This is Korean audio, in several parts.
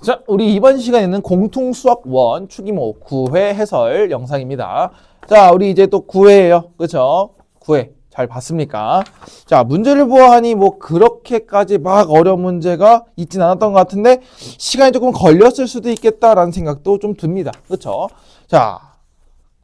자, 우리 이번 시간에는 공통수학 1 추기모 9회 해설 영상입니다. 자, 우리 이제 또 9회예요. 그쵸? 9회. 잘 봤습니까? 자, 문제를 보아하니 뭐 그렇게까지 막 어려운 문제가 있진 않았던 것 같은데 시간이 조금 걸렸을 수도 있겠다라는 생각도 좀 듭니다. 그쵸? 자,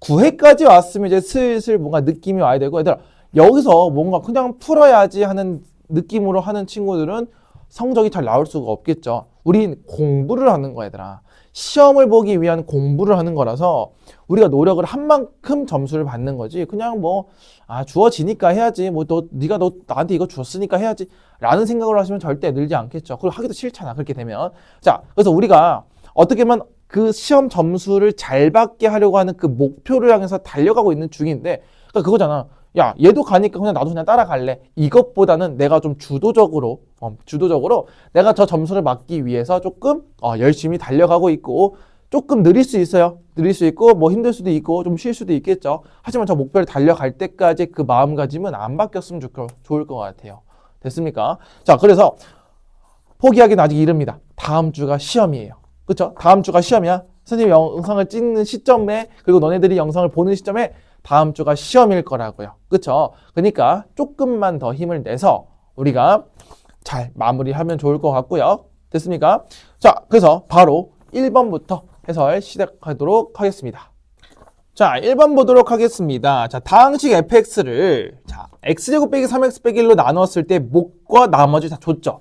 9회까지 왔으면 이제 슬슬 뭔가 느낌이 와야 되고, 얘들아, 여기서 뭔가 그냥 풀어야지 하는 느낌으로 하는 친구들은 성적이 잘 나올 수가 없겠죠. 우린 공부를 하는 거야, 얘들아. 시험을 보기 위한 공부를 하는 거라서 우리가 노력을 한 만큼 점수를 받는 거지. 그냥 뭐, 주어지니까 해야지. 뭐, 네가 나한테 이거 줬으니까 해야지. 라는 생각을 하시면 절대 늘지 않겠죠. 그리고 하기도 싫잖아, 그렇게 되면. 자, 그래서 우리가 어떻게 보면 그 시험 점수를 잘 받게 하려고 하는 그 목표를 향해서 달려가고 있는 중인데, 그러니까 그거잖아. 야, 얘도 가니까 그냥 나도 그냥 따라갈래. 이것보다는 내가 좀 주도적으로 내가 저 점수를 받기 위해서 조금 열심히 달려가고 있고, 조금 느릴 수 있어요. 느릴 수 있고 뭐 힘들 수도 있고 좀 쉴 수도 있겠죠. 하지만 저 목표를 달려갈 때까지 그 마음가짐은 안 바뀌었으면 좋을 것 같아요. 됐습니까? 자, 그래서 포기하기는 아직 이릅니다. 다음 주가 시험이에요. 그쵸? 다음 주가 시험이야. 선생님 영상을 찍는 시점에, 그리고 너네들이 영상을 보는 시점에 다음 주가 시험일 거라고요. 그쵸? 그러니까 조금만 더 힘을 내서 우리가 잘 마무리하면 좋을 것 같고요. 됐습니까? 자, 그래서 바로 1번부터 해설 시작하도록 하겠습니다. 자, 1번 보도록 하겠습니다. 자, 다항식 fx를 x제곱 빼기 3x 빼기 1로 나눴을 때 목과 나머지 다 줬죠.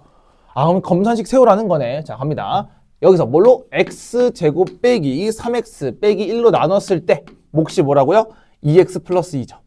그럼 검산식 세우라는 거네. 자, 갑니다. 여기서 뭘로? x제곱 빼기 3x 빼기 1로 나눴을 때 몫이 뭐라고요? 2x 플러스 2죠.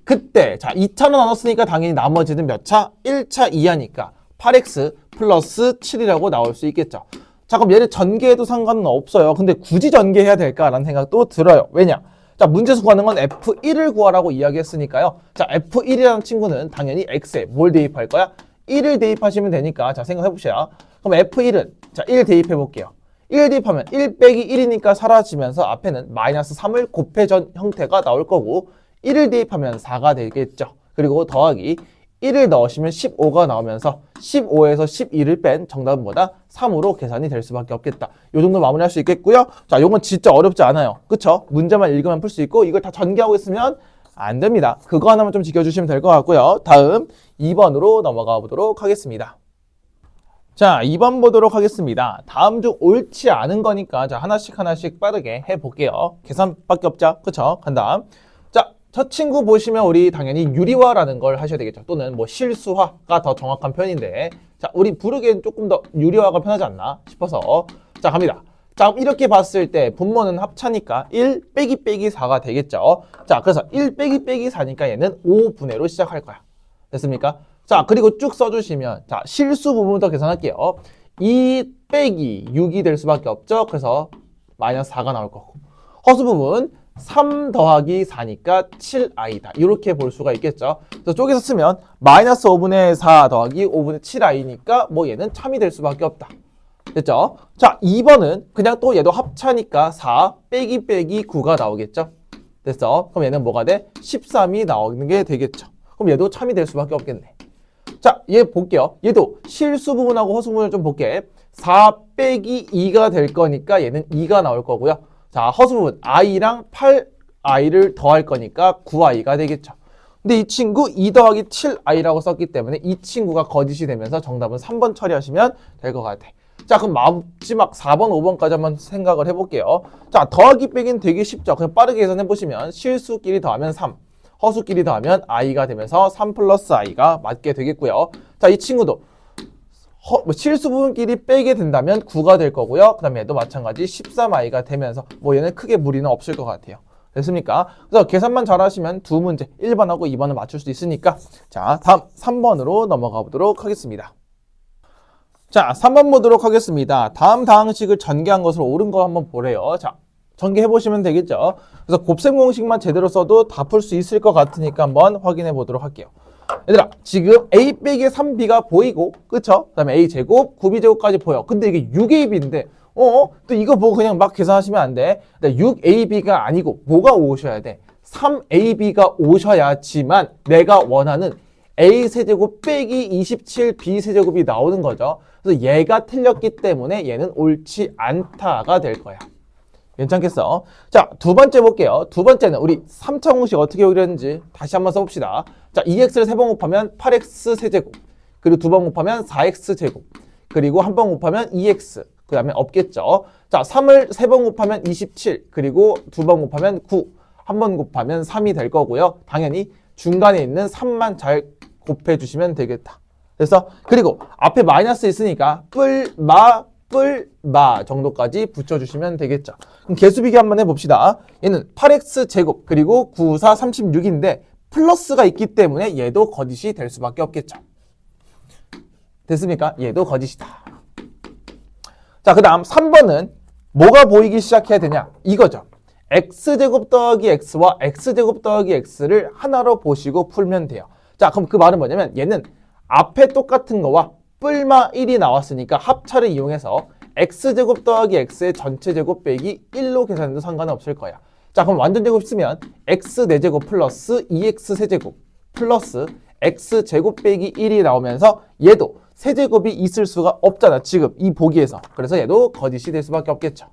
그때 2차로 나눴으니까 당연히 나머지는 몇 차? 1차 이하니까 8x 플러스 7이라고 나올 수 있겠죠. 자, 그럼 얘를 전개해도 상관은 없어요. 근데 굳이 전개해야 될까라는 생각도 들어요. 왜냐? 자, 문제에서 구하는 건 f1을 구하라고 이야기했으니까요. 자, f1이라는 친구는 당연히 x에 뭘 대입할 거야? 1을 대입하시면 되니까, 자, 생각해 보세요. 그럼 f1은 1 대입해 볼게요. 1 대입하면 1 빼기 1이니까 사라지면서 앞에는 마이너스 3을 곱해전 형태가 나올 거고, 1을 대입하면 4가 되겠죠. 그리고 더하기 1을 넣으시면 15가 나오면서 15에서 12를 뺀 정답은 뭐다? 3으로 계산이 될 수밖에 없겠다. 이 정도 마무리할 수 있겠고요. 자, 요건 진짜 어렵지 않아요. 그쵸? 문제만 읽으면 풀 수 있고, 이걸 다 전개하고 있으면 안 됩니다. 그거 하나만 좀 지켜주시면 될 것 같고요. 다음 2번으로 넘어가 보도록 하겠습니다. 자, 2번 보도록 하겠습니다. 다음 중 옳지 않은 거니까 자, 하나씩 빠르게 해볼게요. 계산밖에 없죠? 그쵸? 간다. 자, 첫 친구 보시면 우리 당연히 유리화라는 걸 하셔야 되겠죠. 또는 뭐 실수화가 더 정확한 편인데, 자, 우리 부르기엔 조금 더 유리화가 편하지 않나 싶어서, 자, 갑니다. 자, 그럼 이렇게 봤을 때 분모는 합차니까 1 빼기 4가 되겠죠. 자, 그래서 1 빼기 4니까 얘는 5분의로 시작할 거야. 됐습니까? 자, 그리고 쭉 써주시면, 자, 실수 부분부터 계산할게요. 2 빼기 6이 될 수밖에 없죠. 그래서 마이너스 4가 나올 거고, 허수 부분 3 더하기 4니까 7i다. 이렇게 볼 수가 있겠죠. 그래서 쪼개서 쓰면 마이너스 5분의 4 더하기 5분의 7i니까 뭐 얘는 참이 될 수밖에 없다. 됐죠? 자, 2번은 그냥 또 얘도 합차니까 4 빼기 9가 나오겠죠. 됐어? 그럼 얘는 뭐가 돼? 13이 나오는 게 되겠죠. 그럼 얘도 참이 될 수밖에 없겠네. 자, 얘 볼게요. 얘도 실수 부분하고 허수 부분을 좀 볼게. 4 빼기 2가 될 거니까 얘는 2가 나올 거고요. 자, 허수 부분 i랑 8i를 더할 거니까 9i가 되겠죠. 근데 이 친구 2 더하기 7i라고 썼기 때문에 이 친구가 거짓이 되면서 정답은 3번 처리하시면 될 것 같아. 자, 그럼 마지막 4번, 5번까지 한번 생각을 해볼게요. 자, 더하기 빼기는 되게 쉽죠. 그냥 빠르게 계산해보시면 실수끼리 더하면 3, 허수끼리 더하면 i가 되면서 3 플러스 i가 맞게 되겠고요. 자, 이 친구도 실수 부분끼리 빼게 된다면 9가 될 거고요. 그 다음에 얘도 마찬가지 13i가 되면서 뭐 얘는 크게 무리는 없을 것 같아요. 됐습니까? 그래서 계산만 잘하시면 두 문제 1번하고 2번을 맞출 수 있으니까, 자, 다음 3번으로 넘어가 보도록 하겠습니다. 자, 3번 보도록 하겠습니다. 다음 다항식을 전개한 것으로 옳은 거 한번 보래요. 자, 전개해 보시면 되겠죠. 그래서 곱셈 공식만 제대로 써도 다 풀 수 있을 것 같으니까 한번 확인해 보도록 할게요. 얘들아, 지금 a 빼기 3b가 보이고, 그쵸? 그 다음에 a 제곱, 9b제곱까지 보여. 근데 이게 6ab인데 또 이거 보고 그냥 막 계산하시면 안 돼. 6ab가 아니고 뭐가 오셔야 돼? 3ab가 오셔야지만 내가 원하는 a 세제곱 빼기 27b 세제곱이 나오는 거죠. 그래서 얘가 틀렸기 때문에 얘는 옳지 않다가 될 거야. 괜찮겠어? 자, 두 번째 볼게요. 두 번째는 우리 3차 공식 어떻게 그렸는지 다시 한번 써봅시다. 자, 2x를 3번 곱하면 8x 세제곱, 그리고 2번 곱하면 4x 제곱, 그리고 한 번 곱하면 2x, 그 다음에 없겠죠. 자, 3을 3번 곱하면 27, 그리고 2번 곱하면 9, 한 번 곱하면 3이 될 거고요. 당연히 중간에 있는 3만 잘 곱해주시면 되겠다. 그래서 그리고 앞에 마이너스 있으니까 뿔마 정도까지 붙여주시면 되겠죠. 그럼 개수비기 한번 해봅시다. 얘는 8x 제곱 그리고 9, 4, 36인데 플러스가 있기 때문에 얘도 거짓이 될 수밖에 없겠죠. 됐습니까? 얘도 거짓이다. 자, 그 다음 3번은 뭐가 보이기 시작해야 되냐? 이거죠. x제곱 더하기 x와 x제곱 더하기 x를 하나로 보시고 풀면 돼요. 자, 그럼 그 말은 뭐냐면 얘는 앞에 똑같은 거와 뿔마 1이 나왔으니까 합차를 이용해서 x제곱 더하기 x의 전체 제곱 빼기 1로 계산해도 상관은 없을 거야. 자, 그럼 완전 제곱 쓰면 x 4제곱 플러스 2x 세제곱 플러스 x제곱 빼기 1이 나오면서 얘도 세제곱이 있을 수가 없잖아, 지금 이 보기에서. 그래서 얘도 거짓이 될 수밖에 없겠죠.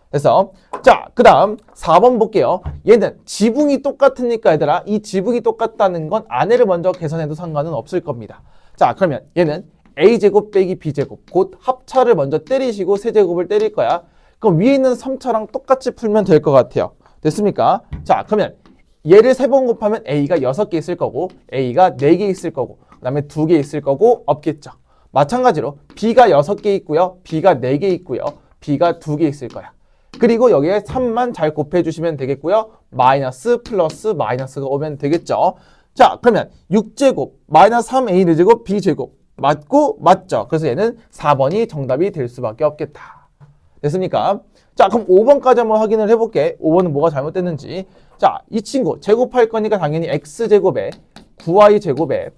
그래서 자, 그 다음 4번 볼게요. 얘는 지붕이 똑같으니까 얘들아, 이 지붕이 똑같다는 건 아래를 먼저 계산해도 상관은 없을 겁니다. 자, 그러면 얘는 a제곱 빼기 b제곱, 곧 합차를 먼저 때리시고 세제곱을 때릴 거야. 그럼 위에 있는 3차랑 똑같이 풀면 될 것 같아요. 됐습니까? 자, 그러면 얘를 3번 곱하면 a가 6개 있을 거고 a가 4개 있을 거고 그 다음에 2개 있을 거고 없겠죠. 마찬가지로 b가 6개 있고요, b가 4개 있고요, b가 2개 있을 거야. 그리고 여기에 3만 잘 곱해주시면 되겠고요. 마이너스 플러스 마이너스가 오면 되겠죠. 자, 그러면 6제곱 마이너스 3a 4제곱 b제곱 맞고 맞죠. 그래서 얘는 4번이 정답이 될 수밖에 없겠다. 됐습니까? 자, 그럼 5번까지 한번 확인을 해볼게. 5번은 뭐가 잘못됐는지. 자, 이 친구 제곱할 거니까 당연히 x제곱에 9y제곱에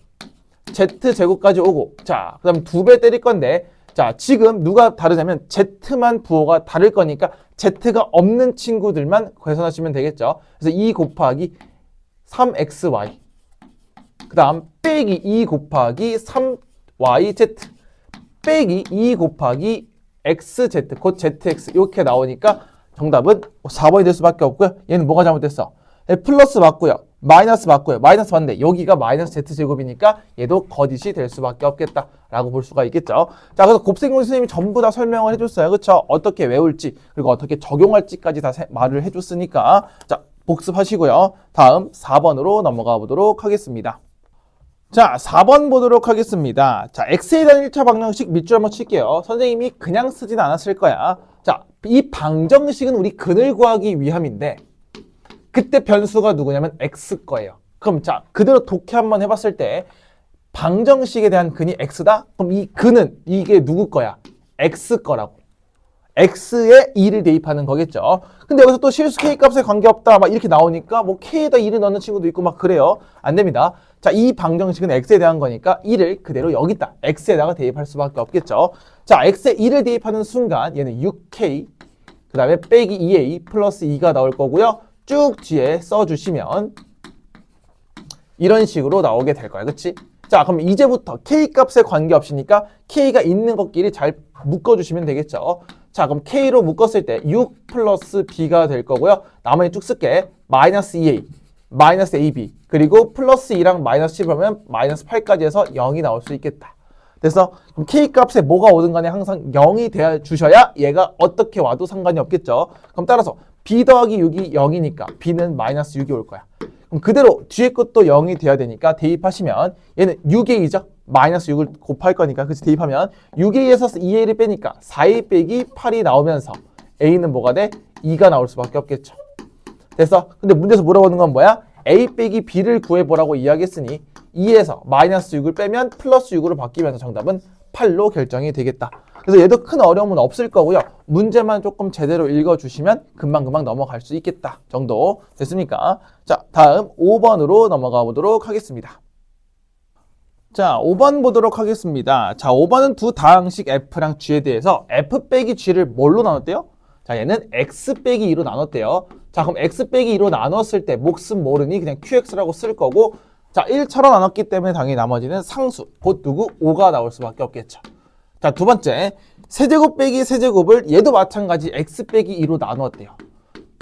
z제곱까지 오고, 자, 그 다음 2배 때릴 건데, 자, 지금 누가 다르냐면 z만 부호가 다를 거니까 z가 없는 친구들만 계산하시면 되겠죠. 그래서 2 곱하기 3xy, 그 다음 빼기 2 곱하기 3yz 빼기 2 곱하기 xz, 곧 zx 이렇게 나오니까 정답은 4번이 될 수밖에 없고요. 얘는 뭐가 잘못됐어? 플러스 맞고요, 마이너스 맞고요. 마이너스 맞는데 여기가 마이너스 z제곱이니까 얘도 거짓이 될 수밖에 없겠다라고 볼 수가 있겠죠. 자, 그래서 곱셈공식 선생님이 전부 다 설명을 해줬어요. 그렇죠? 어떻게 외울지 그리고 어떻게 적용할지까지 다 말을 해줬으니까 자, 복습하시고요. 다음 4번으로 넘어가 보도록 하겠습니다. 자, 4번 보도록 하겠습니다. 자, x에 대한 1차 방정식 밑줄 한번 칠게요. 선생님이 그냥 쓰진 않았을 거야. 자, 이 방정식은 우리 근을 구하기 위함인데 그때 변수가 누구냐면 x 거예요. 그럼 자, 그대로 독해 한번 해봤을 때 방정식에 대한 근이 x다? 그럼 이 근은 이게 누구 거야? x 거라고. x에 2를 대입하는 거겠죠. 근데 여기서 또 실수 k 값에 관계없다 막 이렇게 나오니까 뭐 k에다 2를 넣는 친구도 있고 막 그래요. 안 됩니다. 자, 이 방정식은 x에 대한 거니까 2를 그대로 여기다 x에다가 대입할 수밖에 없겠죠. 자, x에 2를 대입하는 순간 얘는 6k 그 다음에 빼기 2a 플러스 2가 나올 거고요. 쭉 뒤에 써주시면 이런 식으로 나오게 될 거야. 그치? 자, 그럼 이제부터 k 값에 관계없으니까 k가 있는 것끼리 잘 묶어주시면 되겠죠. 자, 그럼 k로 묶었을 때 6 플러스 b가 될 거고요. 나머지 쭉 쓸게. 마이너스 2a, 마이너스 ab, 그리고 플러스 2랑 마이너스 7하면 마이너스 8까지 해서 0이 나올 수 있겠다. 그래서 그럼 k 값에 뭐가 오든 간에 항상 0이 되어 주셔야 얘가 어떻게 와도 상관이 없겠죠. 그럼 따라서 b 더하기 6이 0이니까 b는 마이너스 6이 올 거야. 그럼 그대로 뒤에 것도 0이 돼야 되니까 대입하시면 얘는 6a죠. 마이너스 6을 곱할 거니까 그치 대입하면 6a에서 2a를 빼니까 4a 빼기 8이 나오면서 a는 뭐가 돼? 2가 나올 수밖에 없겠죠. 됐어? 근데 문제에서 물어보는 건 뭐야? a 빼기 b를 구해보라고 이야기했으니 2에서 마이너스 6을 빼면 플러스 6으로 바뀌면서 정답은 8로 결정이 되겠다. 그래서 얘도 큰 어려움은 없을 거고요. 문제만 조금 제대로 읽어주시면 금방금방 넘어갈 수 있겠다 정도 됐습니까? 자, 다음 5번으로 넘어가 보도록 하겠습니다. 자, 5번 보도록 하겠습니다. 자, 5번은 두 다항식 f랑 g에 대해서 f 빼기 g를 뭘로 나눴대요? 자, 얘는 x 빼기 2로 나눴대요. 자, 그럼 x 빼기 2로 나눴을 때 몫은 모르니 그냥 qx라고 쓸 거고, 자, 1처럼 나눴기 때문에 당연히 나머지는 상수, 곧 누구? 5가 나올 수밖에 없겠죠. 자, 두 번째. 세제곱 빼기 세제곱을 얘도 마찬가지 x 빼기 2로 나누었대요.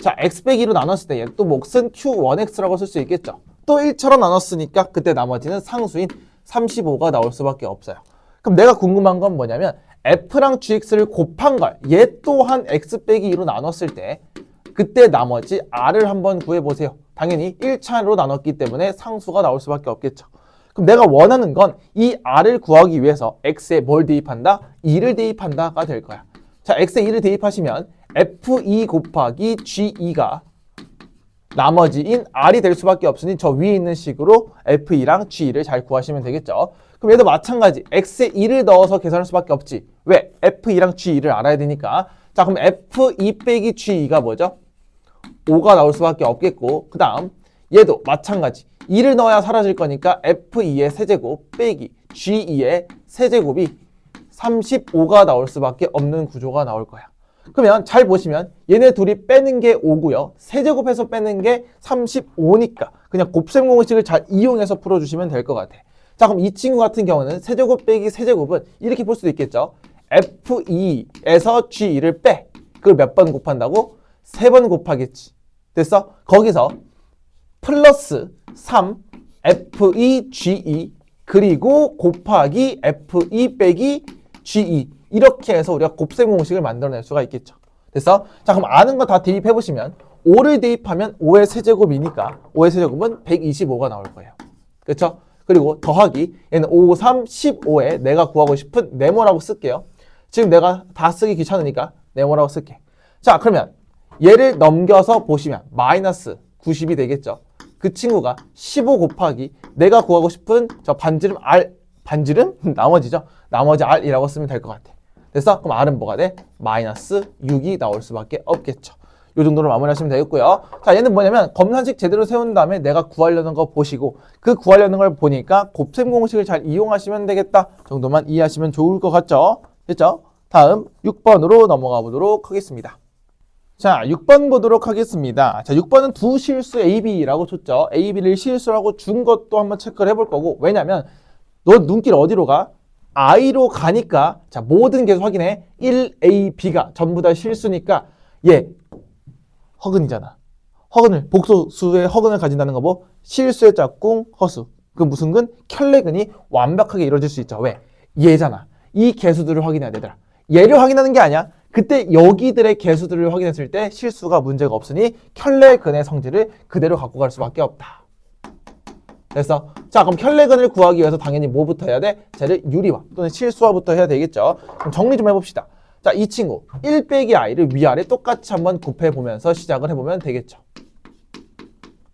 자, x 빼기 2로 나눴을 때 얘 또 몫은 q1x라고 쓸 수 있겠죠. 또 1처럼 나눴으니까 그때 나머지는 상수인 35가 나올 수밖에 없어요. 그럼 내가 궁금한 건 뭐냐면 f랑 gx를 곱한 걸 얘 또한 x 빼기 2로 나눴을 때 그때 나머지 r을 한번 구해보세요. 당연히 1차로 나눴기 때문에 상수가 나올 수밖에 없겠죠. 그럼 내가 원하는 건 이 r을 구하기 위해서 x에 뭘 대입한다? 2를 대입한다가 될 거야. 자, x에 2를 대입하시면 f2 곱하기 g2가 나머지인 r이 될 수밖에 없으니 저 위에 있는 식으로 f2랑 g2를 잘 구하시면 되겠죠. 그럼 얘도 마찬가지 x에 2를 넣어서 계산할 수밖에 없지. 왜? f2랑 g2를 알아야 되니까. 자, 그럼 f2 빼기 g2가 뭐죠? 5가 나올 수밖에 없겠고, 그 다음 얘도 마찬가지 2를 넣어야 사라질 거니까 f2의 세제곱 빼기 g2의 세제곱이 35가 나올 수밖에 없는 구조가 나올 거야. 그러면 잘 보시면 얘네 둘이 빼는 게 5고요. 세제곱해서 빼는 게 35니까 그냥 곱셈 공식을 잘 이용해서 풀어주시면 될 것 같아. 자, 그럼 이 친구 같은 경우는 세제곱 빼기 세제곱은 이렇게 볼 수도 있겠죠. f2에서 g2를 빼. 그걸 몇 번 곱한다고? 3번 곱하겠지. 됐어? 거기서 플러스 3 f2 g2 그리고 곱하기 f2 빼기 g2 이렇게 해서 우리가 곱셈 공식을 만들어낼 수가 있겠죠. 됐어? 자, 그럼 아는 거 다 대입해보시면 5를 대입하면 5의 세제곱이니까 5의 세제곱은 125가 나올 거예요. 그렇죠? 그리고 더하기 얘는 5, 3, 15에 내가 구하고 싶은 네모라고 쓸게요. 지금 내가 다 쓰기 귀찮으니까 네모라고 쓸게. 자, 그러면 얘를 넘겨서 보시면 마이너스 90이 되겠죠. 그 친구가 15 곱하기 내가 구하고 싶은 저 반지름 R, 반지름? 나머지죠. 나머지 R이라고 쓰면 될 것 같아. 됐어? 그럼 R은 뭐가 돼? 마이너스 6이 나올 수밖에 없겠죠. 이 정도로 마무리하시면 되겠고요. 자, 얘는 뭐냐면 검산식 제대로 세운 다음에 내가 구하려는 거 보시고 그 구하려는 걸 보니까 곱셈 공식을 잘 이용하시면 되겠다 정도만 이해하시면 좋을 것 같죠? 됐죠? 다음 6번으로 넘어가 보도록 하겠습니다. 자, 6번 보도록 하겠습니다. 자, 6번은 두 실수 A, B라고 줬죠. A, B를 실수라고 준 것도 한번 체크를 해볼 거고, 왜냐면 너 눈길 어디로 가? I로 가니까 자, 모든 개수 확인해. 1A, B가 전부 다 실수니까 얘 허근이잖아. 허근을 복소수의 허근을 가진다는 거 뭐? 실수의 짝꿍 허수. 그 무슨 근? 켤레근이 완벽하게 이루어질 수 있죠. 왜? 얘잖아. 이 개수들을 확인해야 되더라. 얘를 확인하는 게 아니야. 그때 여기들의 개수들을 확인했을 때 실수가 문제가 없으니 켤레근의 성질을 그대로 갖고 갈 수밖에 없다. 됐어? 자, 그럼 켤레근을 구하기 위해서 당연히 뭐부터 해야 돼? 쟤를 유리화 또는 실수화부터 해야 되겠죠. 그럼 정리 좀 해봅시다. 자, 이 친구 1 빼기 i를 위아래 똑같이 한번 곱해보면서 시작을 해보면 되겠죠.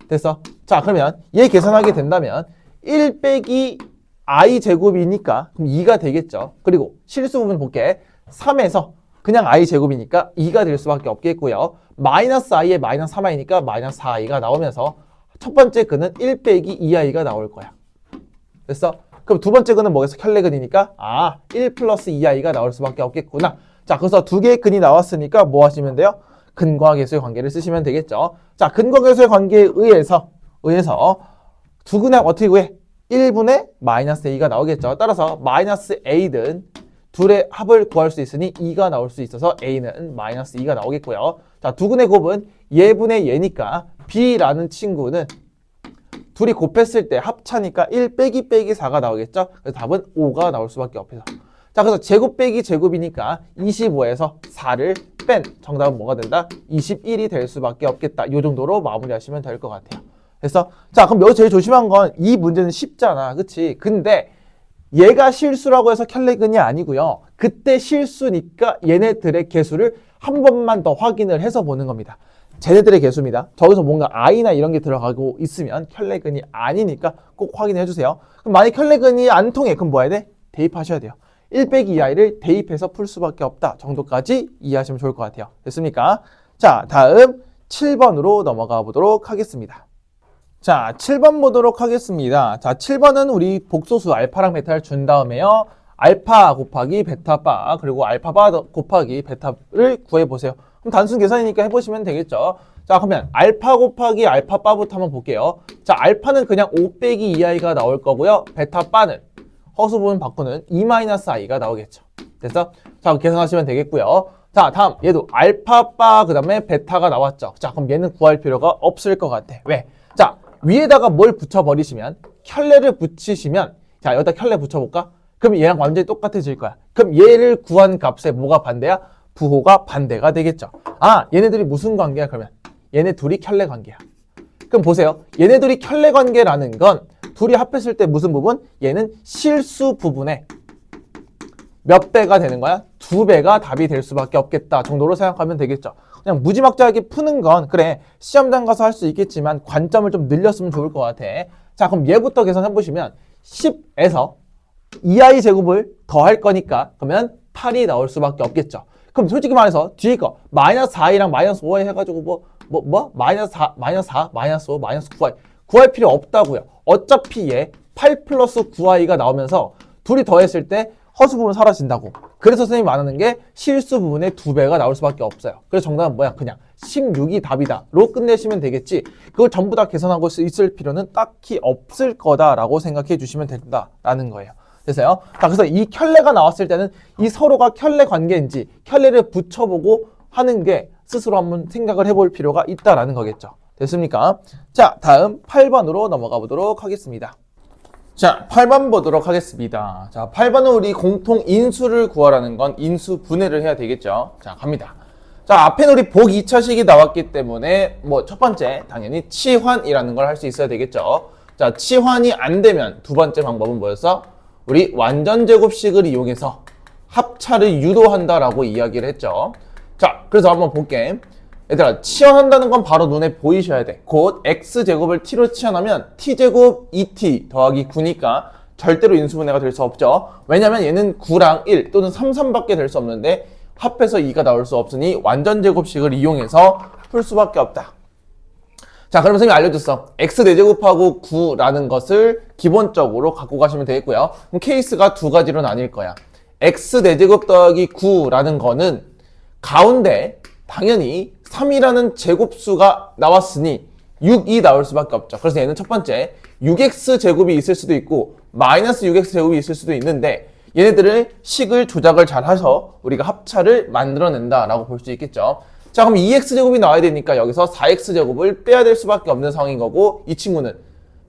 됐어? 자, 그러면 얘 계산하게 된다면 1 빼기 i 제곱이니까 그럼 2가 되겠죠. 그리고 실수 부분 볼게. 3에서 그냥 i 제곱이니까 2가 될 수밖에 없겠고요. 마이너스 i에 마이너스 3i니까 마이너스 4i가 나오면서 첫 번째 근은 1 빼기 2i가 나올 거야. 됐어? 그럼 두 번째 근은 뭐겠어? 켤레근이니까 1 플러스 2i가 나올 수밖에 없겠구나. 자, 그래서 두 개의 근이 나왔으니까 뭐 하시면 돼요? 근과 계수의 관계를 쓰시면 되겠죠. 자, 근과 계수의 관계에 의해서 두 근을 어떻게 구해? 1분의 마이너스 a가 나오겠죠. 따라서 마이너스 a든 둘의 합을 구할 수 있으니 2가 나올 수 있어서 a는 마이너스 2가 나오겠고요. 자, 두 근의 곱은 얘분의 얘니까 b라는 친구는 둘이 곱했을 때 합차니까 1 빼기 빼기 4가 나오겠죠. 그래서 답은 5가 나올 수밖에 없어요. 자, 그래서 제곱 빼기 제곱이니까 25에서 4를 뺀 정답은 뭐가 된다? 21이 될 수밖에 없겠다. 이 정도로 마무리하시면 될 것 같아요. 그래서 자, 그럼 여기 제일 조심한 건 이 문제는 쉽잖아. 그치? 근데 얘가 실수라고 해서 켤레근이 아니고요. 그때 실수니까 얘네들의 개수를 한 번만 더 확인을 해서 보는 겁니다. 쟤네들의 개수입니다. 저기서 뭔가 i나 이런 게 들어가고 있으면 켤레근이 아니니까 꼭 확인해 주세요. 그럼 만약 켤레근이 안 통해. 그럼 뭐 해야 돼? 대입하셔야 돼요. 1 빼기 2i를 대입해서 풀 수밖에 없다 정도까지 이해하시면 좋을 것 같아요. 됐습니까? 자, 다음 7번으로 넘어가 보도록 하겠습니다. 자, 7번 보도록 하겠습니다. 자, 7번은 우리 복소수 알파랑 베타를 준 다음에요. 알파 곱하기 베타 바 그리고 알파 바 곱하기 베타를 구해보세요. 그럼 단순 계산이니까 해보시면 되겠죠. 자, 그러면 알파 곱하기 알파 바부터 한번 볼게요. 자, 알파는 그냥 5 빼기 2i가 나올 거고요. 베타 바는 허수 부분 바꾸는 2-i가 나오겠죠. 됐어? 자, 계산하시면 되겠고요. 자, 다음 얘도 알파, 바, 그 다음에 베타가 나왔죠. 자, 그럼 얘는 구할 필요가 없을 것 같아. 왜? 자, 위에다가 뭘 붙여버리시면, 켤레를 붙이시면, 자, 여기다 켤레 붙여볼까? 그럼 얘랑 완전히 똑같아질 거야. 그럼 얘를 구한 값에 뭐가 반대야? 부호가 반대가 되겠죠. 아, 얘네들이 무슨 관계야, 그러면? 얘네 둘이 켤레 관계야. 그럼 보세요. 얘네들이 켤레 관계라는 건 둘이 합했을 때 무슨 부분? 얘는 실수 부분에 몇 배가 되는 거야? 2배가 답이 될 수밖에 없겠다 정도로 생각하면 되겠죠. 그냥 무지막지하게 푸는 건 그래 시험장 가서 할 수 있겠지만 관점을 좀 늘렸으면 좋을 것 같아. 자, 그럼 얘부터 계산해보시면 10에서 2i 제곱을 더할 거니까 그러면 8이 나올 수밖에 없겠죠. 그럼 솔직히 말해서 뒤에 거 마이너스 4i랑 마이너스 5i 해가지고 마이너스 4, 마이너스 4, 마이너스 5, 마이너스 9i 구할 필요 없다고요. 어차피 얘 8 플러스 9i가 나오면서 둘이 더했을 때 허수 부분 사라진다고. 그래서 선생님이 말하는 게 실수 부분의 2배가 나올 수밖에 없어요. 그래서 정답은 뭐야? 그냥 16이 답이다 로 끝내시면 되겠지. 그걸 전부 다 계산하고 있을 필요는 딱히 없을 거다라고 생각해 주시면 된다라는 거예요. 됐어요? 자, 그래서 이 켤레가 나왔을 때는 이 서로가 켤레 관계인지 켤레를 붙여보고 하는 게 스스로 한번 생각을 해볼 필요가 있다라는 거겠죠. 됐습니까? 자, 다음 8번으로 넘어가 보도록 하겠습니다. 자, 8번 보도록 하겠습니다. 자, 8번은 우리 공통 인수를 구하라는 건 인수 분해를 해야 되겠죠. 자, 갑니다. 자, 앞에는 우리 복 2차식이 나왔기 때문에 뭐 첫 번째 당연히 치환이라는 걸 할 수 있어야 되겠죠. 자, 치환이 안 되면 두 번째 방법은 뭐였어? 우리 완전제곱식을 이용해서 합차를 유도한다라고 이야기를 했죠. 자, 그래서 한번 볼게. 얘들아, 치환한다는 건 바로 눈에 보이셔야 돼. 곧 x제곱을 t로 치환하면 t제곱 2t 더하기 9니까 절대로 인수분해가 될 수 없죠. 왜냐면 얘는 9랑 1 또는 3, 3밖에 될 수 없는데 합해서 2가 나올 수 없으니 완전제곱식을 이용해서 풀 수밖에 없다. 자, 그럼 선생님이 알려줬어. x 4제곱하고 9라는 것을 기본적으로 갖고 가시면 되겠고요. 그럼 케이스가 두 가지로 나뉠 거야. x 4제곱 더하기 9라는 거는 가운데 당연히 3이라는 제곱수가 나왔으니 6이 나올 수밖에 없죠. 그래서 얘는 첫 번째 6x 제곱이 있을 수도 있고 마이너스 6x 제곱이 있을 수도 있는데 얘네들을 식을 조작을 잘 해서 우리가 합차를 만들어낸다라고 볼 수 있겠죠. 자, 그럼 2x 제곱이 나와야 되니까 여기서 4x 제곱을 빼야 될 수밖에 없는 상황인 거고 이 친구는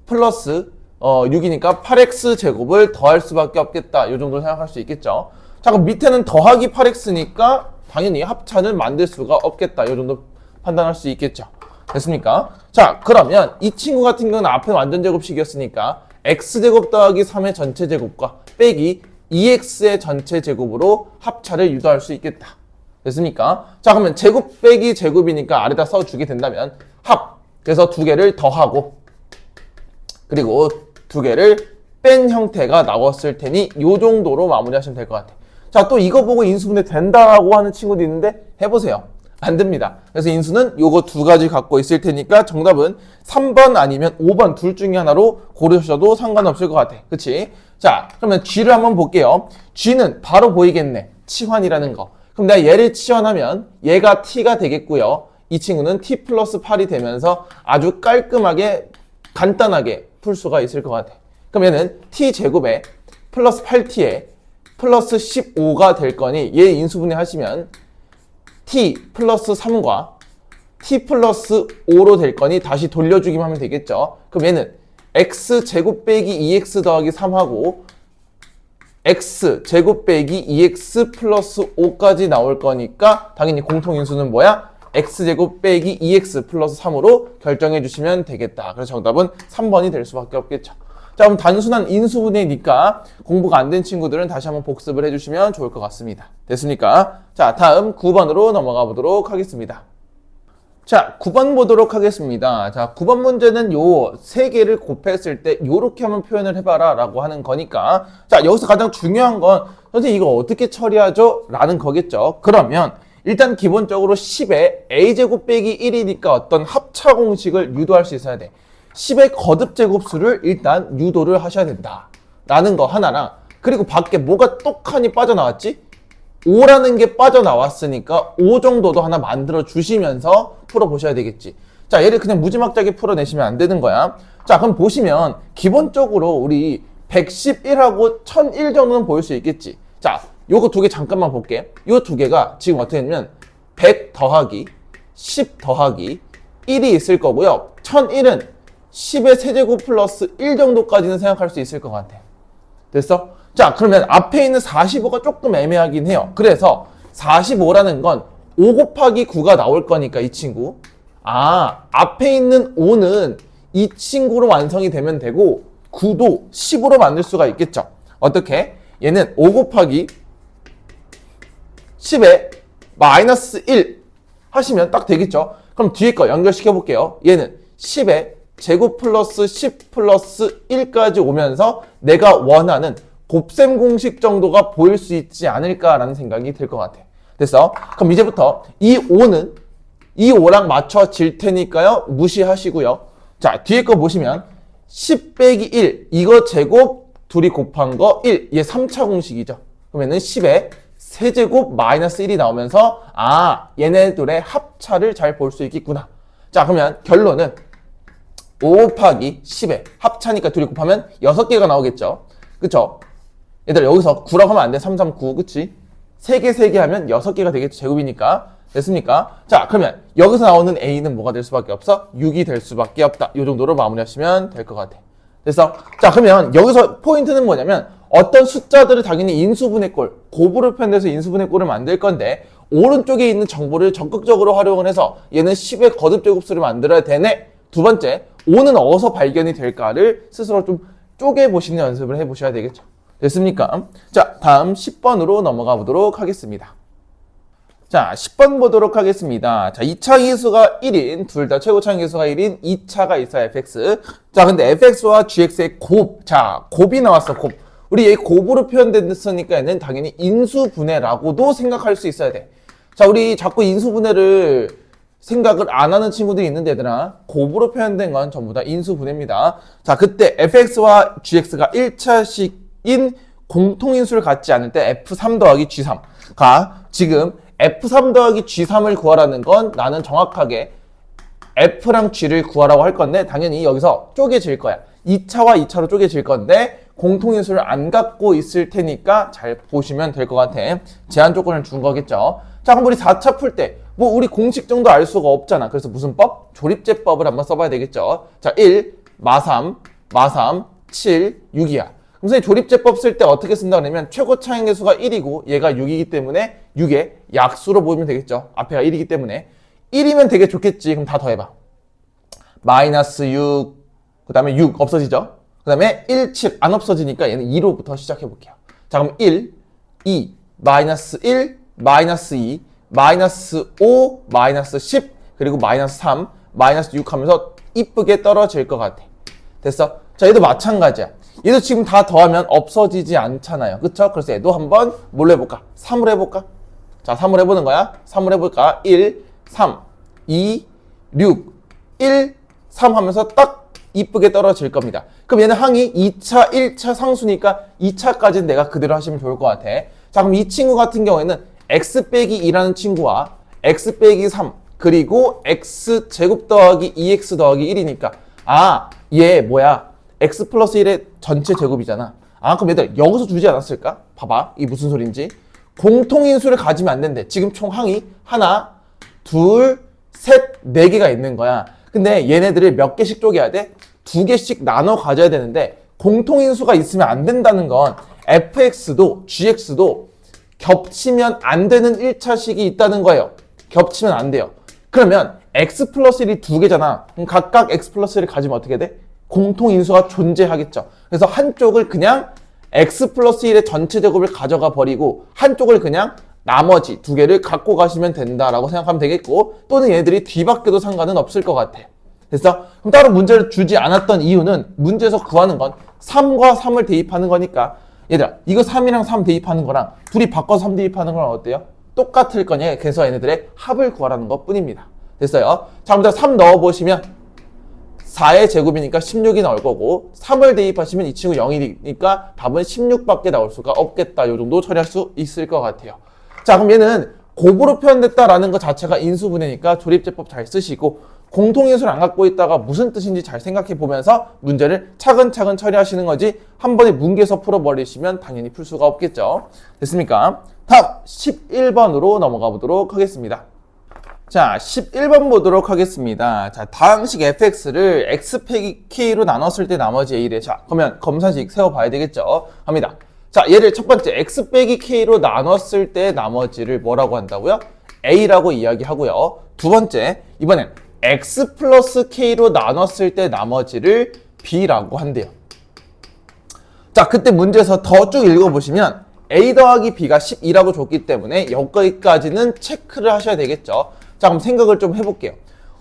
플러스 6이니까 8x 제곱을 더할 수밖에 없겠다. 이 정도로 생각할 수 있겠죠. 자, 그럼 밑에는 더하기 8x니까 당연히 합차는 만들 수가 없겠다. 이 정도 판단할 수 있겠죠. 됐습니까? 자, 그러면 이 친구 같은 경우는 앞에 완전제곱식이었으니까 x제곱 더하기 3의 전체 제곱과 빼기 2x의 전체 제곱으로 합차를 유도할 수 있겠다. 됐습니까? 자, 그러면 제곱 빼기 제곱이니까 아래다 써주게 된다면 합. 그래서 두 개를 더하고 그리고 두 개를 뺀 형태가 나왔을 테니 이 정도로 마무리하시면 될 것 같아요. 자, 또 이거 보고 인수분해 된다고 하는 친구도 있는데 해보세요. 안 됩니다. 그래서 인수는 요거 두 가지 갖고 있을 테니까 정답은 3번 아니면 5번 둘 중에 하나로 고르셔도 상관없을 것 같아. 그치? 자, 그러면 G를 한번 볼게요. G는 바로 보이겠네. 치환이라는 거. 그럼 내가 얘를 치환하면 얘가 T가 되겠고요. 이 친구는 T 플러스 8이 되면서 아주 깔끔하게 간단하게 풀 수가 있을 것 같아. 그럼 얘는 T제곱에 플러스 8T에 플러스 15가 될 거니 얘 인수분해 하시면 t 플러스 3과 t 플러스 5로 될 거니 다시 돌려주기만 하면 되겠죠. 그럼 얘는 x제곱 빼기 2x 더하기 3하고 x제곱 빼기 2x 플러스 5까지 나올 거니까 당연히 공통인수는 뭐야? x제곱 빼기 2x 플러스 3으로 결정해 주시면 되겠다. 그래서 정답은 3번이 될 수밖에 없겠죠. 자, 그럼 단순한 인수분해니까 공부가 안 된 친구들은 다시 한번 복습을 해주시면 좋을 것 같습니다. 됐습니까? 자, 다음 9번으로 넘어가 보도록 하겠습니다. 자, 9번 보도록 하겠습니다. 자, 9번 문제는 요 세 개를 곱했을 때 요렇게 한번 표현을 해봐라 라고 하는 거니까 자, 여기서 가장 중요한 건 선생님 이거 어떻게 처리하죠? 라는 거겠죠. 그러면 일단 기본적으로 10에 a제곱 빼기 1이니까 어떤 합차 공식을 유도할 수 있어야 돼. 10의 거듭 제곱수를 일단 유도를 하셔야 된다 라는 거 하나랑 그리고 밖에 뭐가 똑하니 빠져나왔지? 5라는 게 빠져나왔으니까 5 정도도 하나 만들어 주시면서 풀어보셔야 되겠지. 자, 얘를 그냥 무지막지하게 풀어내시면 안 되는 거야. 자, 그럼 보시면 기본적으로 우리 111하고 1001 정도는 보일 수 있겠지. 자, 요거 두 개 잠깐만 볼게. 요 두 개가 지금 어떻게 되냐면 100 더하기 10 더하기 1이 있을 거고요. 1001은 10의 세제곱 플러스 1 정도까지는 생각할 수 있을 것 같아. 됐어? 자, 그러면 앞에 있는 45가 조금 애매하긴 해요. 그래서 45라는 건 5 곱하기 9가 나올 거니까 이 친구. 앞에 있는 5는 이 친구로 완성이 되면 되고 9도 10으로 만들 수가 있겠죠. 어떻게? 얘는 5 곱하기 10에 마이너스 1 하시면 딱 되겠죠. 그럼 뒤에 거 연결시켜 볼게요. 얘는 10에 제곱 플러스 10 플러스 1까지 오면서 내가 원하는 곱셈 공식 정도가 보일 수 있지 않을까라는 생각이 들 것 같아. 됐어? 그럼 이제부터 이 5는 이 5랑 맞춰질 테니까요. 무시하시고요. 자, 뒤에 거 보시면 10 빼기 1 이거 제곱 둘이 곱한 거 1 얘 3차 공식이죠. 그러면은 10에 세제곱 마이너스 1이 나오면서 얘네들의 합차를 잘 볼 수 있겠구나. 자, 그러면 결론은 5 곱하기 10에 합차니까 둘이 곱하면 6개가 나오겠죠. 그쵸? 얘들아 여기서 9라고 하면 안 돼. 3, 3, 9 그치? 3개, 3개 하면 6개가 되겠죠. 제곱이니까. 됐습니까? 자, 그러면 여기서 나오는 A는 뭐가 될 수밖에 없어? 6이 될 수밖에 없다. 이 정도로 마무리하시면 될 것 같아. 됐어? 자, 그러면 여기서 포인트는 뭐냐면 어떤 숫자들을 당연히 인수분해꼴, 곱으로 표현돼서 인수분해꼴을 만들 건데 오른쪽에 있는 정보를 적극적으로 활용을 해서 얘는 10의 거듭제곱수를 만들어야 되네. 두 번째, 5는 어디서 발견이 될까를 스스로 좀 쪼개보시는 연습을 해보셔야 되겠죠. 됐습니까? 자, 다음 10번으로 넘어가 보도록 하겠습니다. 자, 10번 보도록 하겠습니다. 자, 2차 기수가 1인, 둘 다 최고차 기수가 1인 2차가 있어요, fx. 자, 근데 fx와 gx의 곱. 자, 곱이 나왔어, 곱. 우리 얘 곱으로 표현됐으니까 얘는 당연히 인수분해라고도 생각할 수 있어야 돼. 자, 우리 자꾸 인수분해를 생각을 안 하는 친구들이 있는데 얘들아, 곱으로 표현된 건 전부 다 인수분해입니다. 자, 그때 fx와 gx가 1차식인 공통인수를 갖지 않을 때 f3 더하기 g3가 지금 f3 더하기 g3을 구하라는 건 나는 정확하게 f랑 g를 구하라고 할 건데 당연히 여기서 쪼개질 거야. 2차와 2차로 쪼개질 건데 공통인수를 안 갖고 있을 테니까 잘 보시면 될 것 같아. 제한 조건을 준 거겠죠. 자, 그럼 우리 4차 풀 때 뭐 우리 공식 정도 알 수가 없잖아. 그래서 무슨 법? 조립제법을 한번 써봐야 되겠죠. 자, 1, 마3, 7, 6이야. 그럼 선생님 조립제법 쓸 때 어떻게 쓴다 그러면 최고 차항 계수가 1이고 얘가 6이기 때문에 6의 약수로 보면 되겠죠. 앞에가 1이기 때문에 1이면 되게 좋겠지. 그럼 다 더해봐. 마이너스 6, 그 다음에 6 없어지죠. 그 다음에 1, 7 안 없어지니까 얘는 2로부터 시작해 볼게요. 자, 그럼 1, 2, 마이너스 1, 마이너스 2, 마이너스 5, 마이너스 10, 그리고 마이너스 3, 마이너스 6 하면서 이쁘게 떨어질 것 같아. 됐어? 자, 얘도 마찬가지야. 얘도 지금 다 더하면 없어지지 않잖아요. 그쵸? 그래서 얘도 한번 뭘로 해볼까? 3으로 해볼까? 자, 3으로 해보는 거야. 3으로 해볼까? 1, 3, 2, 6, 1, 3 하면서 딱 이쁘게 떨어질 겁니다. 그럼 얘는 항이 2차, 1차 상수니까 2차까지는 내가 그대로 하시면 좋을 것 같아. 자, 그럼 이 친구 같은 경우에는 x 빼기 2라는 친구와 x 빼기 3 그리고 x 제곱 더하기 2x 더하기 1이니까 얘 뭐야? x 플러스 1의 전체 제곱이잖아. 그럼 얘들 여기서 주지 않았을까? 봐봐. 이게 무슨 소린지. 공통인수를 가지면 안 된대. 지금 총 항이 하나, 둘, 셋, 네 개가 있는 거야. 근데 얘네들을 몇 개씩 쪼개야 돼? 2개씩 나눠 가져야 되는데 공통인수가 있으면 안 된다는 건 fx도 gx도 겹치면 안 되는 1차식이 있다는 거예요. 겹치면 안 돼요. 그러면 x 플러스 1이 2개잖아. 그럼 각각 x 플러스 1을 가지면 어떻게 돼? 공통인수가 존재하겠죠. 그래서 한쪽을 그냥 x 플러스 1의 전체 제곱을 가져가 버리고 한쪽을 그냥 나머지 2개를 갖고 가시면 된다라고 생각하면 되겠고 또는 얘네들이 뒤바뀌어도 상관은 없을 것 같아. 됐어? 그럼 따로 문제를 주지 않았던 이유는 문제에서 구하는 건 3과 3을 대입하는 거니까 얘들아 이거 3이랑 3 대입하는 거랑 둘이 바꿔서 3 대입하는 거랑 어때요? 똑같을 거냐. 그래서 얘네들의 합을 구하라는 것 뿐입니다. 됐어요? 자, 먼저 3 넣어보시면 4의 제곱이니까 16이 나올 거고 3을 대입하시면 이 친구 0이니까 답은 16밖에 나올 수가 없겠다. 요 정도 처리할 수 있을 것 같아요. 자, 그럼 얘는 곱으로 표현됐다라는 것 자체가 인수분해니까 조립제법 잘 쓰시고 공통인수를 안 갖고 있다가 무슨 뜻인지 잘 생각해 보면서 문제를 차근차근 처리하시는 거지 한 번에 뭉개서 풀어버리시면 당연히 풀 수가 없겠죠. 됐습니까? 다음 11번으로 넘어가 보도록 하겠습니다. 자, 11번 보도록 하겠습니다. 자, 다항식 fx를 x 빼기 k로 나눴을 때 나머지 a래. 자, 그러면 검산식 세워봐야 되겠죠. 합니다. 자, 얘를 첫 번째 x 빼기 k로 나눴을 때 나머지를 뭐라고 한다고요? a라고 이야기하고요. 두 번째, 이번엔 x 플러스 k로 나눴을 때 나머지를 b라고 한대요. 자, 그때 문제에서 더 쭉 읽어보시면 a 더하기 b가 12라고 줬기 때문에 여기까지는 체크를 하셔야 되겠죠. 자, 그럼 생각을 좀 해볼게요.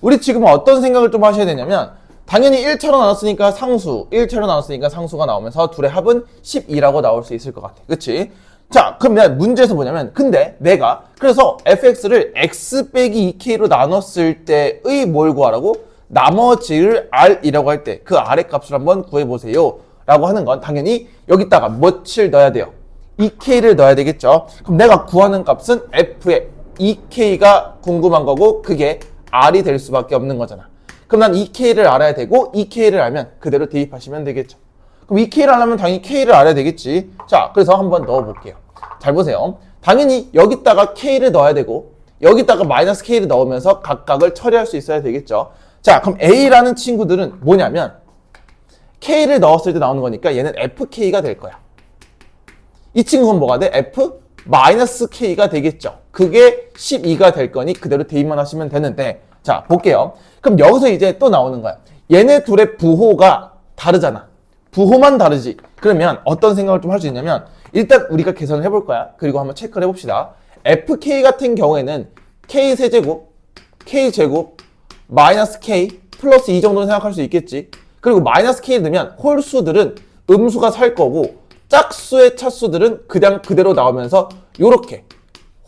우리 지금 어떤 생각을 좀 하셔야 되냐면 당연히 1차로 나눴으니까 상수, 1차로 나눴으니까 상수가 나오면서 둘의 합은 12라고 나올 수 있을 것 같아. 그치? 자, 그럼 내가 문제에서 뭐냐면 근데 내가 그래서 fx를 x 빼기 2k로 나눴을 때의 뭘 구하라고? 나머지를 r이라고 할 때 그 r의 값을 한번 구해보세요 라고 하는 건 당연히 여기다가 뭐를 넣어야 돼요? 2k를 넣어야 되겠죠. 그럼 내가 구하는 값은 f의 2k가 궁금한 거고 그게 r이 될 수밖에 없는 거잖아. 그럼 난 2k를 알아야 되고 2k를 알면 그대로 대입하시면 되겠죠. 그럼 2k를 알려면 당연히 k를 알아야 되겠지. 자, 그래서 한번 넣어볼게요. 잘 보세요. 당연히 여기다가 k를 넣어야 되고 여기다가 마이너스 k를 넣으면서 각각을 처리할 수 있어야 되겠죠. 자, 그럼 a라는 친구들은 뭐냐면 k를 넣었을 때 나오는 거니까 얘는 fk가 될 거야. 이 친구는 뭐가 돼? f 마이너스 k가 되겠죠. 그게 12가 될 거니 그대로 대입만 하시면 되는데 자, 볼게요. 그럼 여기서 이제 또 나오는 거야. 얘네 둘의 부호가 다르잖아. 부호만 다르지. 그러면 어떤 생각을 좀 할 수 있냐면 일단 우리가 계산을 해볼 거야. 그리고 한번 체크를 해봅시다. fk 같은 경우에는 k 세제곱, k 제곱, 마이너스 k 플러스 이 정도는 생각할 수 있겠지. 그리고 마이너스 k를 넣으면 홀수들은 음수가 살 거고 짝수의 차수들은 그냥 그대로 나오면서 요렇게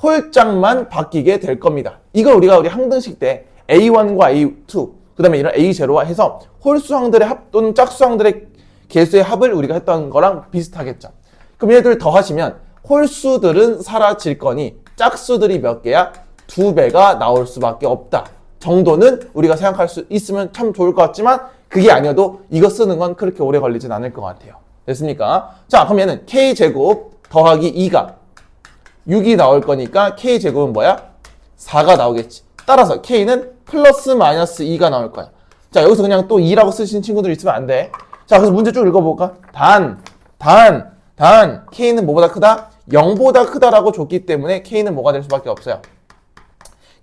홀짝만 바뀌게 될 겁니다. 이걸 우리 항등식 때 A1과 A2 그 다음에 이런 A0와 해서 홀수항들의 합 또는 짝수항들의 개수의 합을 우리가 했던 거랑 비슷하겠죠. 그럼 얘들 더하시면 홀수들은 사라질 거니 짝수들이 몇 개야? 2배가 나올 수밖에 없다 정도는 우리가 생각할 수 있으면 참 좋을 것 같지만 그게 아니어도 이거 쓰는 건 그렇게 오래 걸리진 않을 것 같아요. 됐습니까? 자, 그럼 얘는 k제곱 더하기 2가 6이 나올 거니까 k제곱은 뭐야? 4가 나오겠지. 따라서 k는 플러스 마이너스 2가 나올 거야. 자, 여기서 그냥 또 2라고 쓰신 친구들 있으면 안 돼. 자, 그래서 문제 쭉 읽어볼까? 단 k는 뭐보다 크다? 0보다 크다라고 줬기 때문에 k는 뭐가 될 수밖에 없어요.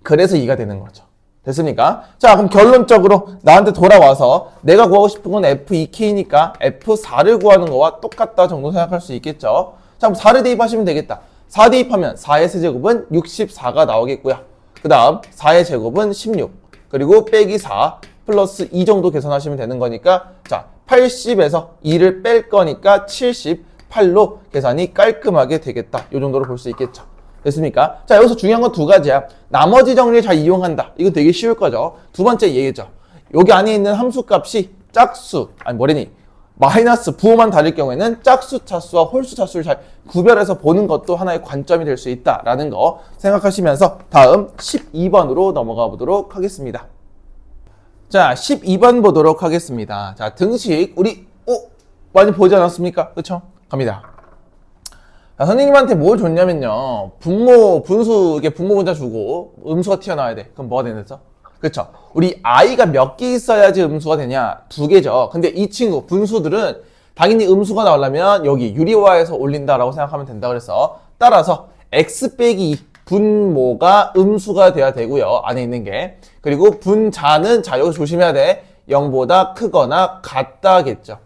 그래서 2가 되는 거죠. 됐습니까? 자, 그럼 결론적으로 나한테 돌아와서 내가 구하고 싶은 건 F2K니까 F4를 구하는 거와 똑같다 정도 생각할 수 있겠죠. 자, 그럼 4를 대입하시면 되겠다. 4 대입하면 4의 세제곱은 64가 나오겠고요. 그 다음 4의 제곱은 16 그리고 빼기 4 플러스 2 정도 계산하시면 되는 거니까 자, 80에서 2를 뺄 거니까 78로 계산이 깔끔하게 되겠다. 이 정도로 볼 수 있겠죠. 됐습니까? 자, 여기서 중요한 건 두 가지야. 나머지 정리를 잘 이용한다. 이거 되게 쉬울 거죠. 두 번째 얘기죠. 여기 안에 있는 함수 값이 짝수, 아니 뭐래니? 마이너스 부호만 다를 경우에는 짝수 차수와 홀수 차수를 잘 구별해서 보는 것도 하나의 관점이 될 수 있다라는 거 생각하시면서 다음 12번으로 넘어가 보도록 하겠습니다. 자, 12번 보도록 하겠습니다. 자, 등식 우리 많이 보지 않았습니까? 그쵸? 갑니다. 자, 선생님한테 뭘 줬냐면요. 분수, 이게 분모 문자 주고 음수가 튀어나와야 돼. 그럼 뭐가 되겠어? 그쵸? 우리 i가 몇 개 있어야지 음수가 되냐? 2개죠. 근데 이 친구, 분수들은 당연히 음수가 나오려면 여기 유리화해서 올린다라고 생각하면 된다 그래서 따라서 x 빼기 2 분모가 음수가 돼야 되고요. 안에 있는 게. 그리고 분자는 자, 여기서 조심해야 돼. 0보다 크거나 같다겠죠.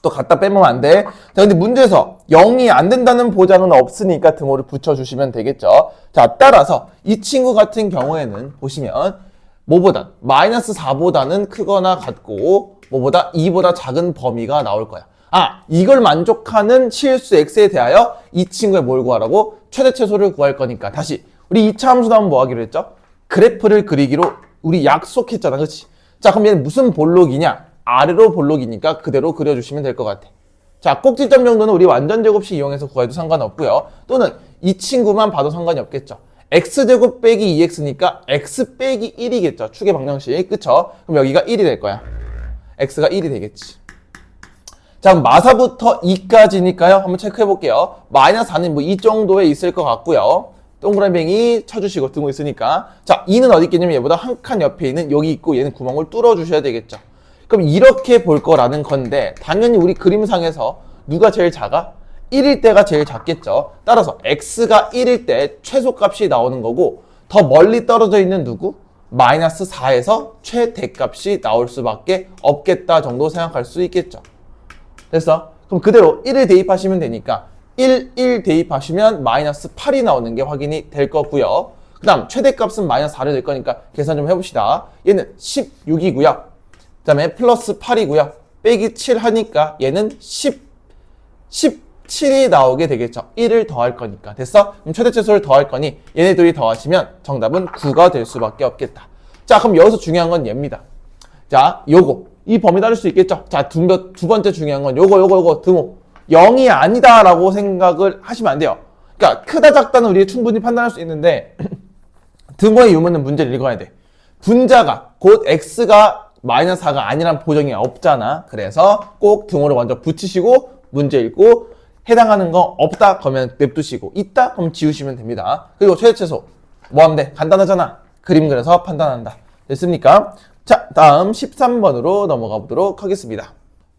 또 갖다 빼면 안 돼. 자, 근데 문제에서 0이 안 된다는 보장은 없으니까 등호를 붙여주시면 되겠죠. 자, 따라서 이 친구 같은 경우에는 보시면 뭐보다 마이너스 4보다는 크거나 같고 뭐보다 2보다 작은 범위가 나올 거야. 아, 이걸 만족하는 실수 x에 대하여 이 친구의 뭘 구하라고? 최대 최소를 구할 거니까 다시 우리 2차 함수 나오면 뭐 하기로 했죠? 그래프를 그리기로 우리 약속했잖아. 그렇지? 자, 그럼 얘는 무슨 볼록이냐? 아래로 볼록이니까 그대로 그려주시면 될 것 같아. 자, 꼭지점 정도는 우리 완전 제곱식 이용해서 구해도 상관없고요. 또는 이 친구만 봐도 상관이 없겠죠. x제곱 빼기 2x니까 x 빼기 1이겠죠. 축의 방정식. 그쵸? 그럼 여기가 1이 될 거야. x가 1이 되겠지. 자, 그럼 마사부터 2까지니까요. 한번 체크해 볼게요. 마이너스 4는 뭐 이 정도에 있을 것 같고요. 동그라미 쳐주시고 등호 있으니까. 자, 2는 어디 있겠냐면 얘보다 한 칸 옆에 있는 여기 있고 얘는 구멍을 뚫어 주셔야 되겠죠. 그럼 이렇게 볼 거라는 건데 당연히 우리 그림상에서 누가 제일 작아? 1일 때가 제일 작겠죠. 따라서 x가 1일 때 최소값이 나오는 거고 더 멀리 떨어져 있는 누구? 마이너스 4에서 최대값이 나올 수밖에 없겠다 정도 생각할 수 있겠죠. 됐어? 그럼 그대로 1을 대입하시면 되니까 1 대입하시면 마이너스 8이 나오는 게 확인이 될 거고요. 그 다음 최대값은 마이너스 4를 될 거니까 계산 좀 해봅시다. 얘는 16이고요. 그 다음에 플러스 8이고요. 빼기 7 하니까 얘는 17이 나오게 되겠죠. 1을 더할 거니까. 됐어? 그럼 최대최소를 더할 거니 얘네 둘이 더하시면 정답은 9가 될 수밖에 없겠다. 자, 그럼 여기서 중요한 건 얘입니다. 자, 요거. 이 범위 다를 수 있겠죠? 자, 두 번째 중요한 건 요거 등호. 0이 아니다라고 생각을 하시면 안 돼요. 그러니까 크다 작다는 우리가 충분히 판단할 수 있는데 등호의 유무는 문제를 읽어야 돼. 분자가 곧 x가 마이너스 4가 아니란 보정이 없잖아. 그래서 꼭 등호를 먼저 붙이시고 문제 읽고 해당하는 거 없다 그러면 냅두시고 있다 그럼 지우시면 됩니다. 그리고 최대최소 뭐 하면 돼? 간단하잖아. 그림 그려서 판단한다. 됐습니까? 자, 다음 13번으로 넘어가 보도록 하겠습니다.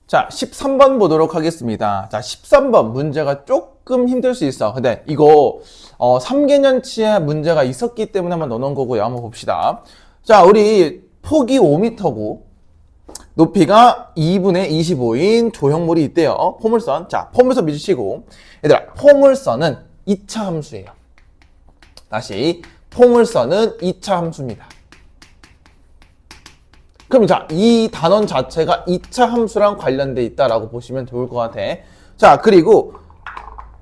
자, 13번 보도록 하겠습니다. 자, 13번 문제가 조금 힘들 수 있어. 근데 이거 3개년치에 문제가 있었기 때문에 한번 넣어놓은 거고요. 한번 봅시다. 자, 우리 폭이 5m고 높이가 2분의 25인 조형물이 있대요. 포물선. 자, 포물선 믿으시고 얘들아, 포물선은 2차 함수예요. 다시, 포물선은 2차 함수입니다. 그럼 자, 이 단원 자체가 2차 함수랑 관련돼 있다라고 보시면 좋을 것 같아. 자, 그리고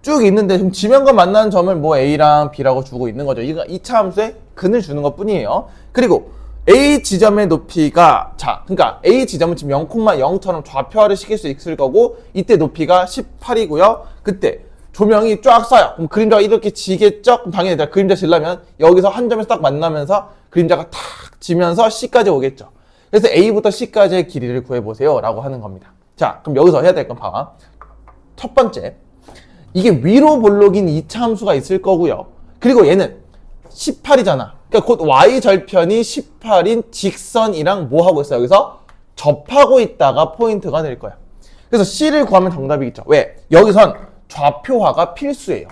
쭉 있는데 지금 지면과 만나는 점을 뭐 A랑 B라고 주고 있는 거죠. 이거 2차 함수에 근을 주는 것 뿐이에요. 그리고 A 지점의 높이가 자, 그러니까 A 지점은 지금 0,0처럼 좌표화를 시킬 수 있을 거고 이때 높이가 18이고요. 그때 조명이 쫙 쏴요. 그럼 그림자가 이렇게 지겠죠? 그럼 당연히 그림자 지려면 여기서 한 점에서 딱 만나면서 그림자가 탁 지면서 C까지 오겠죠. 그래서 A부터 C까지의 길이를 구해보세요 라고 하는 겁니다. 자, 그럼 여기서 해야 될 건 봐봐. 첫 번째, 이게 위로 볼록인 2차 함수가 있을 거고요. 그리고 얘는 18이잖아. 그러니까 곧 Y절편이 18인 직선이랑 뭐 하고 있어요? 여기서 접하고 있다가 포인트가 될 거야. 그래서 C를 구하면 정답이겠죠. 왜? 여기선 좌표화가 필수예요.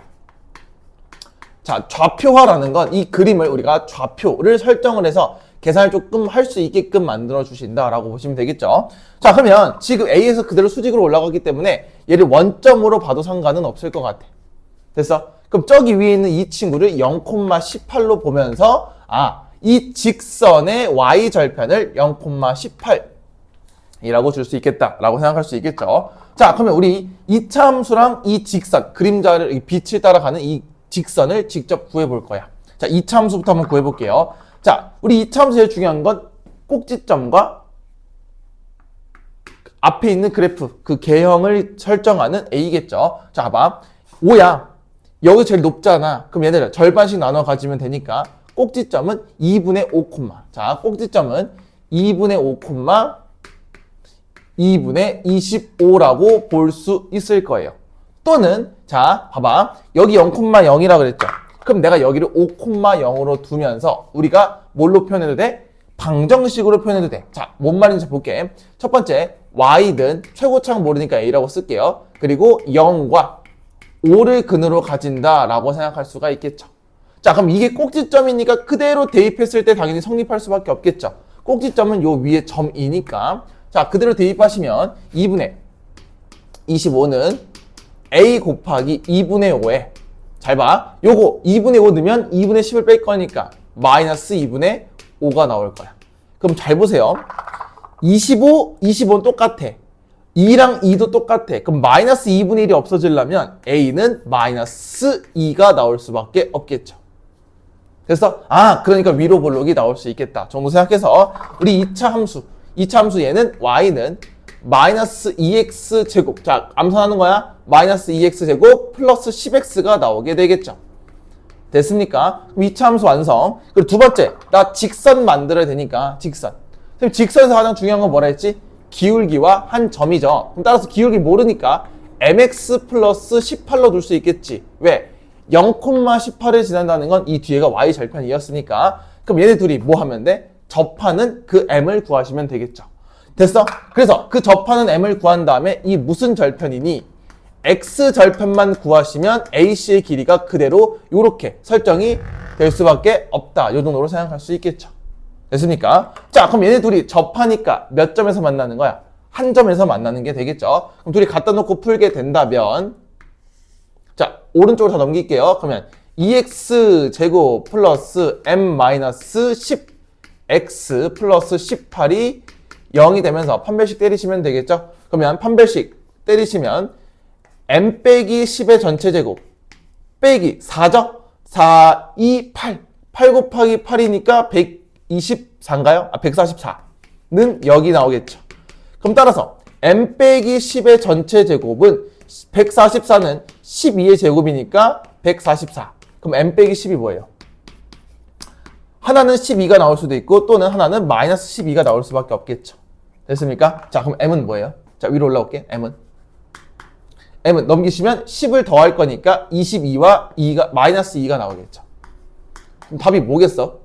자, 좌표화라는 건 이 그림을 우리가 좌표를 설정을 해서 계산을 조금 할 수 있게끔 만들어 주신다라고 보시면 되겠죠. 자, 그러면 지금 A에서 그대로 수직으로 올라가기 때문에 얘를 원점으로 봐도 상관은 없을 것 같아. 됐어? 그럼 저기 위에 있는 이 친구를 0,18로 보면서 이 직선의 Y절편을 0,18이라고 줄 수 있겠다라고 생각할 수 있겠죠. 자, 그러면 우리 2차 함수랑 이 직선, 그림자를 빛을 따라가는 이 직선을 직접 구해볼 거야. 자, 2차 함수부터 한번 구해볼게요. 자, 우리 2차 함수 제일 중요한 건 꼭지점과 앞에 있는 그래프, 그 개형을 설정하는 A겠죠. 자, 봐봐. 5야. 여기 제일 높잖아. 그럼 얘네들 절반씩 나눠 가지면 되니까 꼭지점은 2분의 5, 자, 꼭지점은 2분의 5, 2분의 25라고 볼 수 있을 거예요. 또는 자, 봐봐. 여기 0,0이라고 그랬죠. 그럼 내가 여기를 5,0으로 두면서 우리가 뭘로 표현해도 돼? 방정식으로 표현해도 돼. 자, 뭔 말인지 볼게. 첫 번째, y는 최고차항 모르니까 a라고 쓸게요. 그리고 0과 5를 근으로 가진다라고 생각할 수가 있겠죠. 자, 그럼 이게 꼭지점이니까 그대로 대입했을 때 당연히 성립할 수밖에 없겠죠. 꼭지점은 요 위에 점이니까. 자, 그대로 대입하시면 2분의 25는 a 곱하기 2분의 5에 잘 봐. 요거 2분의 5 넣으면 2분의 10을 뺄 거니까 마이너스 2분의 5가 나올 거야. 그럼 잘 보세요. 25, 25는 똑같아. 2랑 2도 똑같아. 그럼 마이너스 2분의 1이 없어지려면 A는 마이너스 2가 나올 수밖에 없겠죠. 그래서 그러니까 위로 볼록이 나올 수 있겠다 정도 생각해서 우리 2차 함수 얘는 Y는 마이너스 2x 제곱. 자, 암산하는 거야. 마이너스 2x 제곱 플러스 10x가 나오게 되겠죠. 됐습니까? 그럼 2차 함수 완성. 그리고 두 번째, 나 직선 만들어야 되니까 직선. 그럼 직선에서 가장 중요한 건 뭐라 했지? 기울기와 한 점이죠. 그럼 따라서 기울기 모르니까 mx 플러스 18로 둘 수 있겠지. 왜? 0,18을 지난다는 건 이 뒤에가 y 절편이었으니까. 그럼 얘네 둘이 뭐 하면 돼? 접하는 그 m을 구하시면 되겠죠. 됐어? 그래서 그 접하는 m을 구한 다음에 이 무슨 절편이니? x 절편만 구하시면 AC의 길이가 그대로 이렇게 설정이 될 수밖에 없다. 이 정도로 생각할 수 있겠죠. 됐습니까? 자, 그럼 얘네 둘이 접하니까 몇 점에서 만나는 거야? 한 점에서 만나는 게 되겠죠. 그럼 둘이 갖다 놓고 풀게 된다면, 자, 오른쪽으로 다 넘길게요. 그러면 2x 제곱 플러스 m-10 x 플러스 18이 0이 되면서 판별식 때리시면 되겠죠. 그러면 판별식 때리시면 m 빼기 10의 전체 제곱 빼기 4죠? 4, 2, 8. 8 곱하기 8이니까 124인가요? 144는 여기 나오겠죠. 그럼 따라서 m 빼기 10의 전체 제곱은 144는 12의 제곱이니까 144. 그럼 m 빼기 10이 뭐예요? 하나는 12가 나올 수도 있고 또는 하나는 마이너스 12가 나올 수밖에 없겠죠. 됐습니까? 자, 그럼 m은 뭐예요? 자, 위로 올라올게. m은 넘기시면 10을 더할 거니까 22와 2가 마이너스 2가 나오겠죠. 그럼 답이 뭐겠어?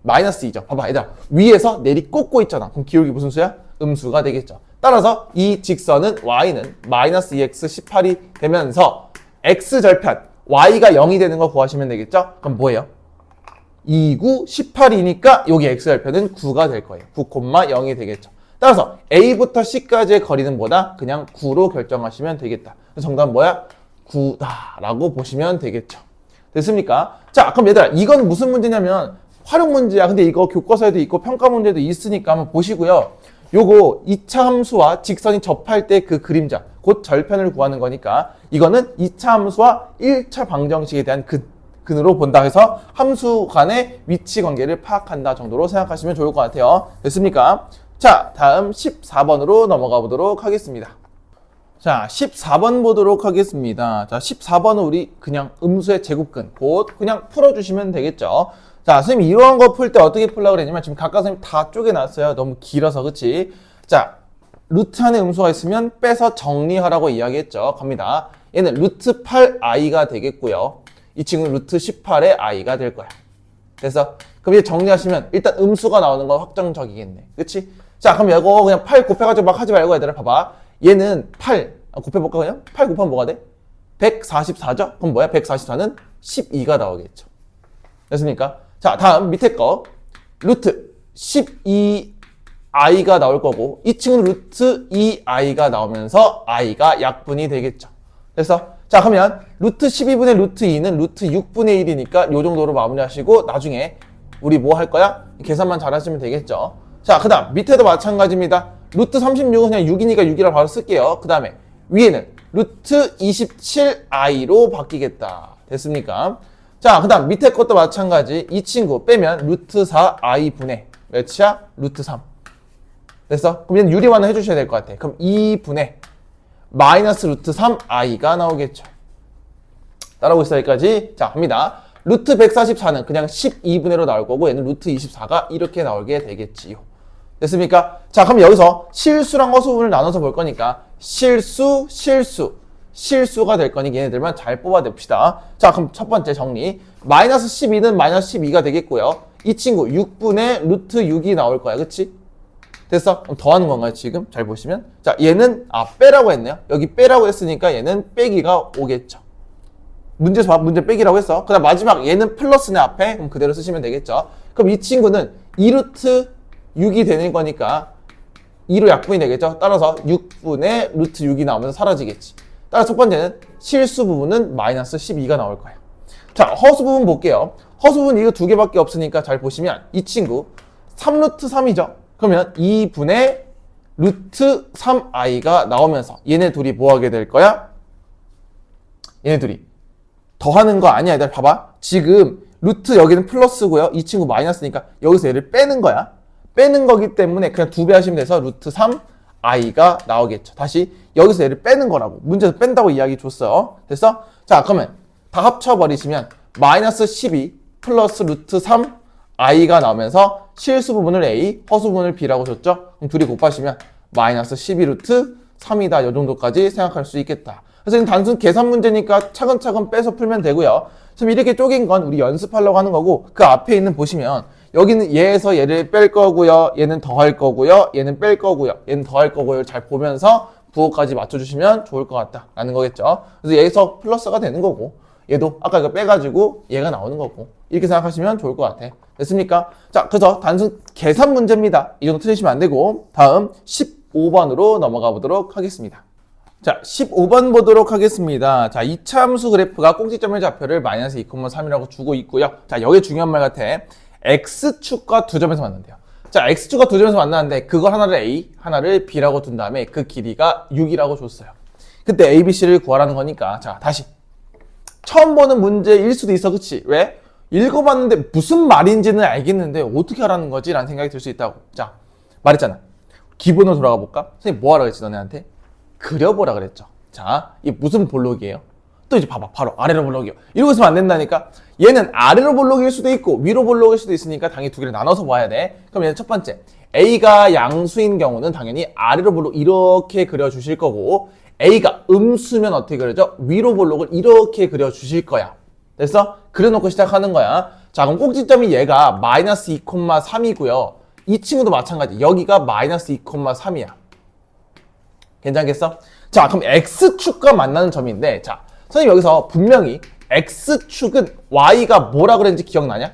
마이너스 2죠. 봐봐, 얘들아. 위에서 내리 꽂고 있잖아. 그럼 기울기 무슨 수야? 음수가 되겠죠. 따라서 이 직선은 y는 마이너스 2x 18이 되면서 x절편 y가 0이 되는 거 구하시면 되겠죠. 그럼 뭐예요? 2, 9, 18이니까 여기 x절편은 9가 될 거예요. 9,0이 되겠죠. 따라서 A부터 C까지의 거리는 뭐다? 그냥 9로 결정하시면 되겠다. 정답은 뭐야? 9다 라고 보시면 되겠죠. 됐습니까? 자, 그럼 얘들아, 이건 무슨 문제냐면 활용 문제야. 근데 이거 교과서에도 있고 평가 문제도 있으니까 한번 보시고요. 요거 2차 함수와 직선이 접할 때 그 그림자, 곧 절편을 구하는 거니까 이거는 2차 함수와 1차 방정식에 대한 근으로 본다 해서 함수 간의 위치 관계를 파악한다 정도로 생각하시면 좋을 것 같아요. 됐습니까? 자, 다음 14번으로 넘어가 보도록 하겠습니다. 자, 14번 보도록 하겠습니다. 자, 14번은 우리 그냥 음수의 제곱근, 곧 그냥 풀어주시면 되겠죠. 자, 선생님 이런 거 풀 때 어떻게 풀려고 그랬냐면 지금 각각 선생님 다 쪼개놨어요. 너무 길어서, 그치? 자, 루트 안에 음수가 있으면 빼서 정리하라고 이야기했죠. 갑니다. 얘는 루트 8i가 되겠고요. 이 친구는 루트 18의 i가 될 거야. 그래서 그럼 이제 정리하시면 일단 음수가 나오는 건 확정적이겠네. 그치? 자, 그럼 이거 그냥 8 곱해가지고 막 하지 말고 얘들아 봐봐. 얘는 8 곱해볼까 그냥? 8 곱하면 뭐가 돼? 144죠? 그럼 뭐야? 144는 12가 나오겠죠. 됐습니까? 자, 다음 밑에 거 루트 12i가 나올 거고 이 친구는 루트 2i가 나오면서 i가 약분이 되겠죠. 그래서 자, 그러면 루트 12분의 루트 2는 루트 6분의 1이니까 요 정도로 마무리하시고 나중에 우리 뭐 할 거야? 계산만 잘 하시면 되겠죠. 자, 그 다음 밑에도 마찬가지입니다. 루트 36은 그냥 6이니까 6이라 바로 쓸게요. 그 다음에 위에는 루트 27i로 바뀌겠다. 됐습니까? 자, 그 다음 밑에 것도 마찬가지. 이 친구 빼면 루트 4i 분의 몇이야? 루트 3. 됐어? 그럼 얘는 유리화는 해주셔야 될 것 같아. 그럼 2분의 마이너스 루트 3i가 나오겠죠. 따라오고 있어 여기까지. 자, 갑니다. 루트 144는 그냥 12분의 1로 나올 거고 얘는 루트 24가 이렇게 나오게 되겠지요. 됐습니까? 자, 그럼 여기서 실수랑 허수분을 나눠서 볼 거니까 실수가 될 거니 얘네들만 잘 뽑아냅시다. 자, 그럼 첫 번째 정리. 마이너스 12는 마이너스 12가 되겠고요. 이 친구 6분의 루트 6이 나올 거야. 그치? 됐어? 그럼 더하는 건가요, 지금? 잘 보시면. 자, 얘는, 빼라고 했네요. 여기 빼라고 했으니까 얘는 빼기가 오겠죠. 문제에서 문제 빼기라고 했어. 그 다음 마지막 얘는 플러스네, 앞에. 그럼 그대로 쓰시면 되겠죠. 그럼 이 친구는 2루트 6이 되는 거니까 2로 약분이 되겠죠. 따라서 6분의 루트 6이 나오면서 사라지겠지. 따라서 첫 번째는 실수 부분은 마이너스 12가 나올 거예요. 자, 허수 부분 볼게요. 허수 부분 이거 두 개밖에 없으니까 잘 보시면 이 친구 3루트 3이죠. 그러면 2분의 루트 3i가 나오면서 얘네 둘이 뭐 하게 될 거야? 얘네 둘이 더하는 거 아니야. 얘들 봐봐. 지금 루트 여기는 플러스고요. 이 친구 마이너스니까 여기서 얘를 빼는 거야. 빼는 거기 때문에 그냥 2배 하시면 돼서 루트 3i가 나오겠죠. 다시 여기서 얘를 빼는 거라고. 문제에서 뺀다고 이야기 줬어요. 됐어? 자, 그러면 다 합쳐버리시면 마이너스 12 플러스 루트 3 i가 나오면서 실수 부분을 a, 허수 부분을 b라고 줬죠? 그럼 둘이 곱하시면 마이너스 12 루트 3이다. 이 정도까지 생각할 수 있겠다. 그래서 단순 계산 문제니까 차근차근 빼서 풀면 되고요. 지금 이렇게 쪼갠 건 우리 연습하려고 하는 거고, 그 앞에 있는 보시면 여기는 얘에서 얘를 뺄 거고요. 얘는 더할 거고요. 얘는 뺄 거고요. 얘는 더할 거고요. 잘 보면서 부호까지 맞춰주시면 좋을 것 같다라는 거겠죠. 그래서 여기서 플러스가 되는 거고, 얘도 아까 이거 빼가지고 얘가 나오는 거고, 이렇게 생각하시면 좋을 것 같아. 됐습니까? 자, 그래서 단순 계산 문제입니다. 이 정도 틀리시면 안 되고, 다음 15번으로 넘어가 보도록 하겠습니다. 자, 15번 보도록 하겠습니다. 자, 이차함수 그래프가 꼭지점의 좌표를 마이너스 2,3이라고 주고 있고요. 자, 여기 중요한 말 같아. X축과 두 점에서 만난대요. 자, X축과 두 점에서 만나는데 그걸 하나를 A, 하나를 B라고 둔 다음에 그 길이가 6이라고 줬어요. 그때 A, B, C를 구하라는 거니까, 자, 다시. 처음 보는 문제일 수도 있어, 그치? 왜? 읽어봤는데 무슨 말인지는 알겠는데 어떻게 하라는 거지? 라는 생각이 들 수 있다고. 자, 말했잖아. 기본으로 돌아가 볼까? 선생님 뭐 하라 그랬지, 너네한테? 그려보라 그랬죠. 자, 이게 무슨 볼록이에요? 또 이제 봐봐. 바로 아래로 볼록이요. 이러고 있으면 안 된다니까? 얘는 아래로 볼록일 수도 있고 위로 볼록일 수도 있으니까 당연히 두 개를 나눠서 봐야 돼. 그럼 얘는 첫 번째. A가 양수인 경우는 당연히 아래로 볼록 이렇게 그려주실 거고, A가 음수면 어떻게 그려져? 위로 볼록을 이렇게 그려주실 거야. 됐어? 그려놓고 시작하는 거야. 자, 그럼 꼭지점이 얘가 마이너스 2,3이고요. 이 친구도 마찬가지. 여기가 마이너스 2,3이야. 괜찮겠어? 자, 그럼 X축과 만나는 점인데, 자, 선생님 여기서 분명히 X축은 Y가 뭐라 그랬는지 기억나냐?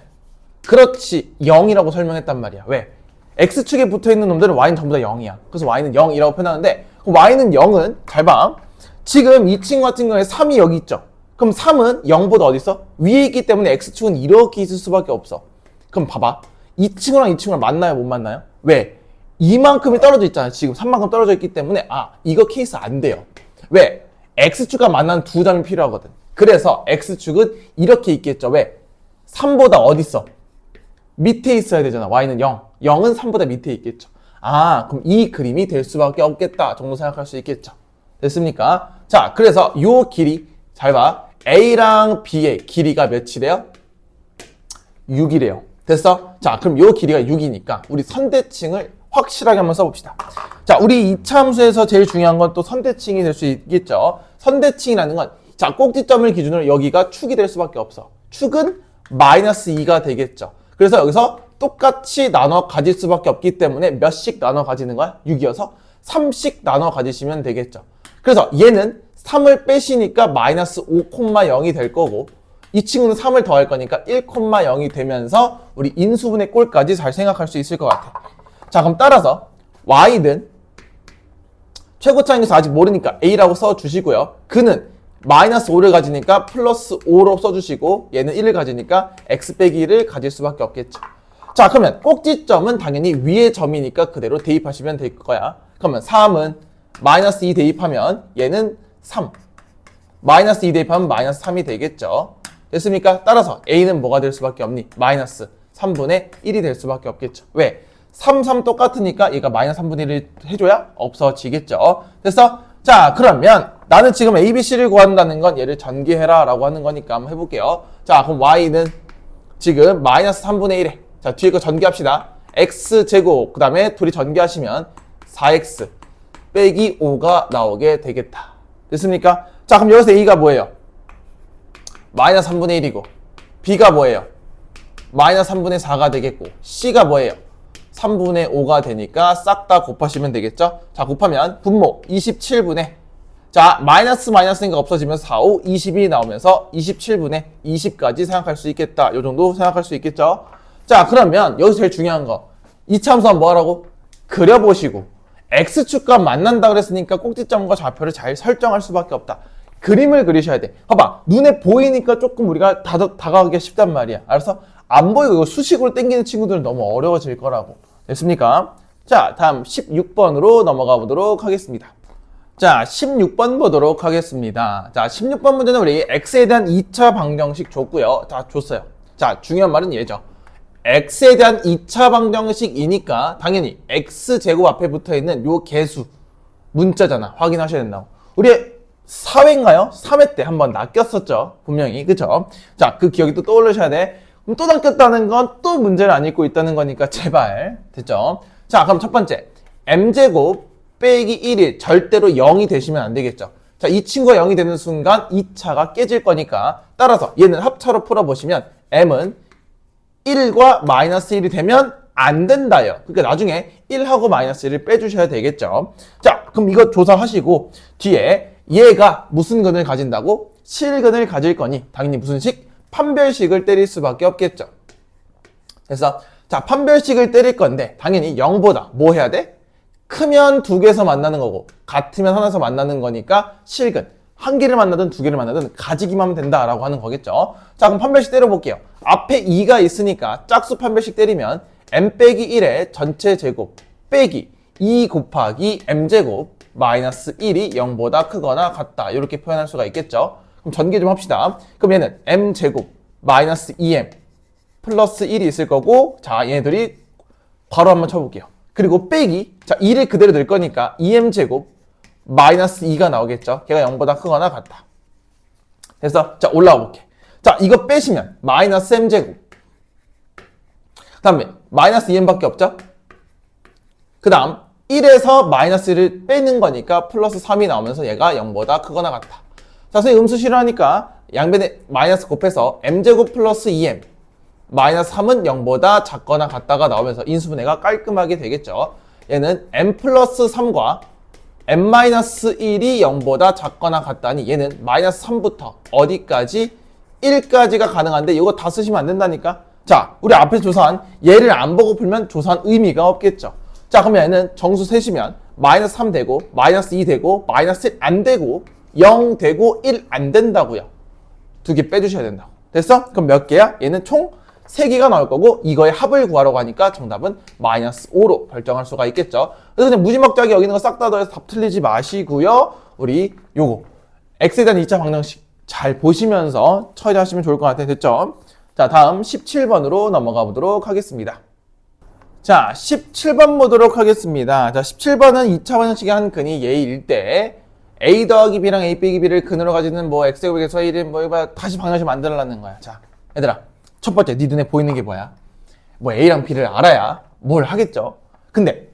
그렇지, 0이라고 설명했단 말이야. 왜? X축에 붙어있는 놈들은 Y는 전부 다 0이야. 그래서 Y는 0이라고 표현하는데, Y는 0은, 잘 봐. 지금 이 친구 같은 경우에 3이 여기 있죠? 그럼 3은 0보다 어디 있어? 위에 있기 때문에 X축은 이렇게 있을 수밖에 없어. 그럼 봐봐. 이 친구랑 이 친구랑 만나요? 못 만나요? 왜? 이만큼이 떨어져 있잖아요. 지금 3만큼 떨어져 있기 때문에 이거 케이스 안 돼요. 왜? X축과 만나는 두 점이 필요하거든. 그래서 X축은 이렇게 있겠죠. 왜? 3보다 어디 있어? 밑에 있어야 되잖아. Y는 0. 0은 3보다 밑에 있겠죠. 그럼 이 그림이 될 수밖에 없겠다 정도 생각할 수 있겠죠. 됐습니까? 자, 그래서 요 길이 잘 봐. A랑 B의 길이가 몇이래요? 6이래요. 됐어? 자, 그럼 요 길이가 6이니까 우리 선대칭을 확실하게 한번 써봅시다. 자, 우리 이차함수에서 제일 중요한 건 또 선대칭이 될 수 있겠죠. 선대칭이라는 건, 자, 꼭지점을 기준으로 여기가 축이 될 수밖에 없어. 축은 마이너스 2가 되겠죠. 그래서 여기서 똑같이 나눠 가질 수밖에 없기 때문에 몇씩 나눠 가지는 거야? 6이어서 3씩 나눠 가지시면 되겠죠. 그래서 얘는 3을 빼시니까 마이너스 5,0이 될 거고, 이 친구는 3을 더할 거니까 1,0이 되면서 우리 인수분해 꼴까지 잘 생각할 수 있을 것 같아. 자, 그럼 따라서 Y는 최고차항에서 아직 모르니까 A라고 써주시고요. 그는 마이너스 5를 가지니까 플러스 5로 써주시고, 얘는 1을 가지니까 X 빼기 1을 가질 수밖에 없겠죠. 자, 그러면 꼭지점은 당연히 위의 점이니까 그대로 대입하시면 될 거야. 그러면 3은 마이너스 2 대입하면 얘는 3. 마이너스 2 대입하면 마이너스 3이 되겠죠. 됐습니까? 따라서 A는 뭐가 될 수밖에 없니? 마이너스 3분의 1이 될 수밖에 없겠죠. 왜? 3, 3 똑같으니까 얘가 마이너스 3분의 1을 해줘야 없어지겠죠. 됐어? 자, 그러면 나는 지금 A, B, C를 구한다는 건 얘를 전개해라 라고 하는 거니까 한번 해볼게요. 자, 그럼 Y는 지금 마이너스 3분의 1에, 자, 뒤에 거 전개합시다. X제곱, 그 다음에 둘이 전개하시면 4X 빼기 5가 나오게 되겠다. 됐습니까? 자, 그럼 여기서 A가 뭐예요? 마이너스 3분의 1이고, B가 뭐예요? 마이너스 3분의 4가 되겠고, C가 뭐예요? 3분의 5가 되니까 싹 다 곱하시면 되겠죠? 자, 곱하면 분모 27분의, 자, 마이너스니까 없어지면서 4, 5, 20이 나오면서 27분의 20까지 생각할 수 있겠다. 요 정도 생각할 수 있겠죠? 자, 그러면 여기서 제일 중요한 거, 이차함수는 뭐 하라고? 그려보시고, X축과 만난다 그랬으니까 꼭지점과 좌표를 잘 설정할 수밖에 없다. 그림을 그리셔야 돼. 봐봐, 눈에 보이니까 조금 우리가 다가가기가 쉽단 말이야. 알았어? 안 보이고 이거 수식으로 땡기는 친구들은 너무 어려워질 거라고. 됐습니까? 자, 다음 16번으로 넘어가 보도록 하겠습니다. 자, 16번 보도록 하겠습니다. 자, 16번 문제는 우리 X에 대한 2차 방정식 줬고요. 자, 줬어요. 자, 중요한 말은 얘죠. X에 대한 2차 방정식이니까 당연히 X제곱 앞에 붙어있는 요 개수 문자잖아. 확인하셔야 된다고. 우리 4회인가요? 3회 때 한번 낚였었죠. 분명히. 그쵸? 자, 그 기억이 또 떠오르셔야 돼. 그럼 또 낚였다는 건 또 문제를 안 읽고 있다는 거니까 제발. 됐죠? 자, 그럼 첫 번째. m제곱 빼기 1이 절대로 0이 되시면 안 되겠죠. 자, 이 친구가 0이 되는 순간 2차가 깨질 거니까 따라서 얘는 합차로 풀어보시면 m은 1과 마이너스 1이 되면 안 된다요. 그러니까 나중에 1하고 마이너스 1을 빼주셔야 되겠죠. 자, 그럼 이거 조사하시고 뒤에 얘가 무슨 근을 가진다고? 실근을 가질 거니 당연히 무슨 식? 판별식을 때릴 수밖에 없겠죠. 그래서 자, 판별식을 때릴 건데 당연히 0보다 뭐 해야 돼? 크면 두 개에서 만나는 거고 같으면 하나에서 만나는 거니까 실근. 한 개를 만나든 두 개를 만나든 가지기만 하면 된다라고 하는 거겠죠. 자, 그럼 판별식 때려볼게요. 앞에 2가 있으니까 짝수 판별식 때리면 m 빼기 1의 전체 제곱 빼기 2 곱하기 m제곱 마이너스 1이 0보다 크거나 같다. 이렇게 표현할 수가 있겠죠. 그럼 전개 좀 합시다. 그럼 얘는 m제곱 마이너스 2m 플러스 1이 있을 거고 자, 얘네들이 괄호 한번 쳐볼게요. 그리고 빼기 자 2를 그대로 넣을 거니까 2m제곱 마이너스 2가 나오겠죠. 걔가 0보다 크거나 같다. 그래서 자, 올라와 볼게. 자, 이거 빼시면 마이너스 m제곱 그 다음에 마이너스 2m밖에 없죠? 그 다음 1에서 마이너스 1을 빼는 거니까 플러스 3이 나오면서 얘가 0보다 크거나 같다. 자, 선생님 음수 싫어하니까 양변에 마이너스 곱해서 m제곱 플러스 2m 마이너스 3은 0보다 작거나 같다가 나오면서 인수분해가 깔끔하게 되겠죠. 얘는 m 플러스 3과 m-1이 0보다 작거나 같다니 얘는 마이너스 3부터 어디까지? 1까지가 가능한데 이거 다 쓰시면 안 된다니까. 자, 우리 앞에서 조사한 얘를 안 보고 풀면 조사한 의미가 없겠죠. 자, 그러면 얘는 정수 세시면 마이너스 3 되고 마이너스 2 되고 마이너스 1 안 되고 0 되고 1 안 된다고요. 두 개 빼주셔야 된다고. 됐어? 그럼 몇 개야? 얘는 총 3개가 나올 거고 이거의 합을 구하라고 하니까 정답은 마이너스 5로 결정할 수가 있겠죠. 그래서 그냥 무지막지하게 여기 있는 거 싹 다 더해서 답 틀리지 마시고요. 우리 요거 x에 대한 2차 방정식 잘 보시면서 처리하시면 좋을 것 같아요. 됐죠? 자, 다음 17번으로 넘어가 보도록 하겠습니다. 자, 17번 보도록 하겠습니다. 자, 17번은 2차 방정식의 한 근이 얘일 때 a 더하기 b랑 a 빼기 b를 근으로 가지는 뭐 x제곱에서 1인 뭐 다시 방정식 만들어라는 거야. 자, 얘들아. 첫 번째, 네 눈에 보이는 게 뭐야? 뭐 A랑 B를 알아야 뭘 하겠죠? 근데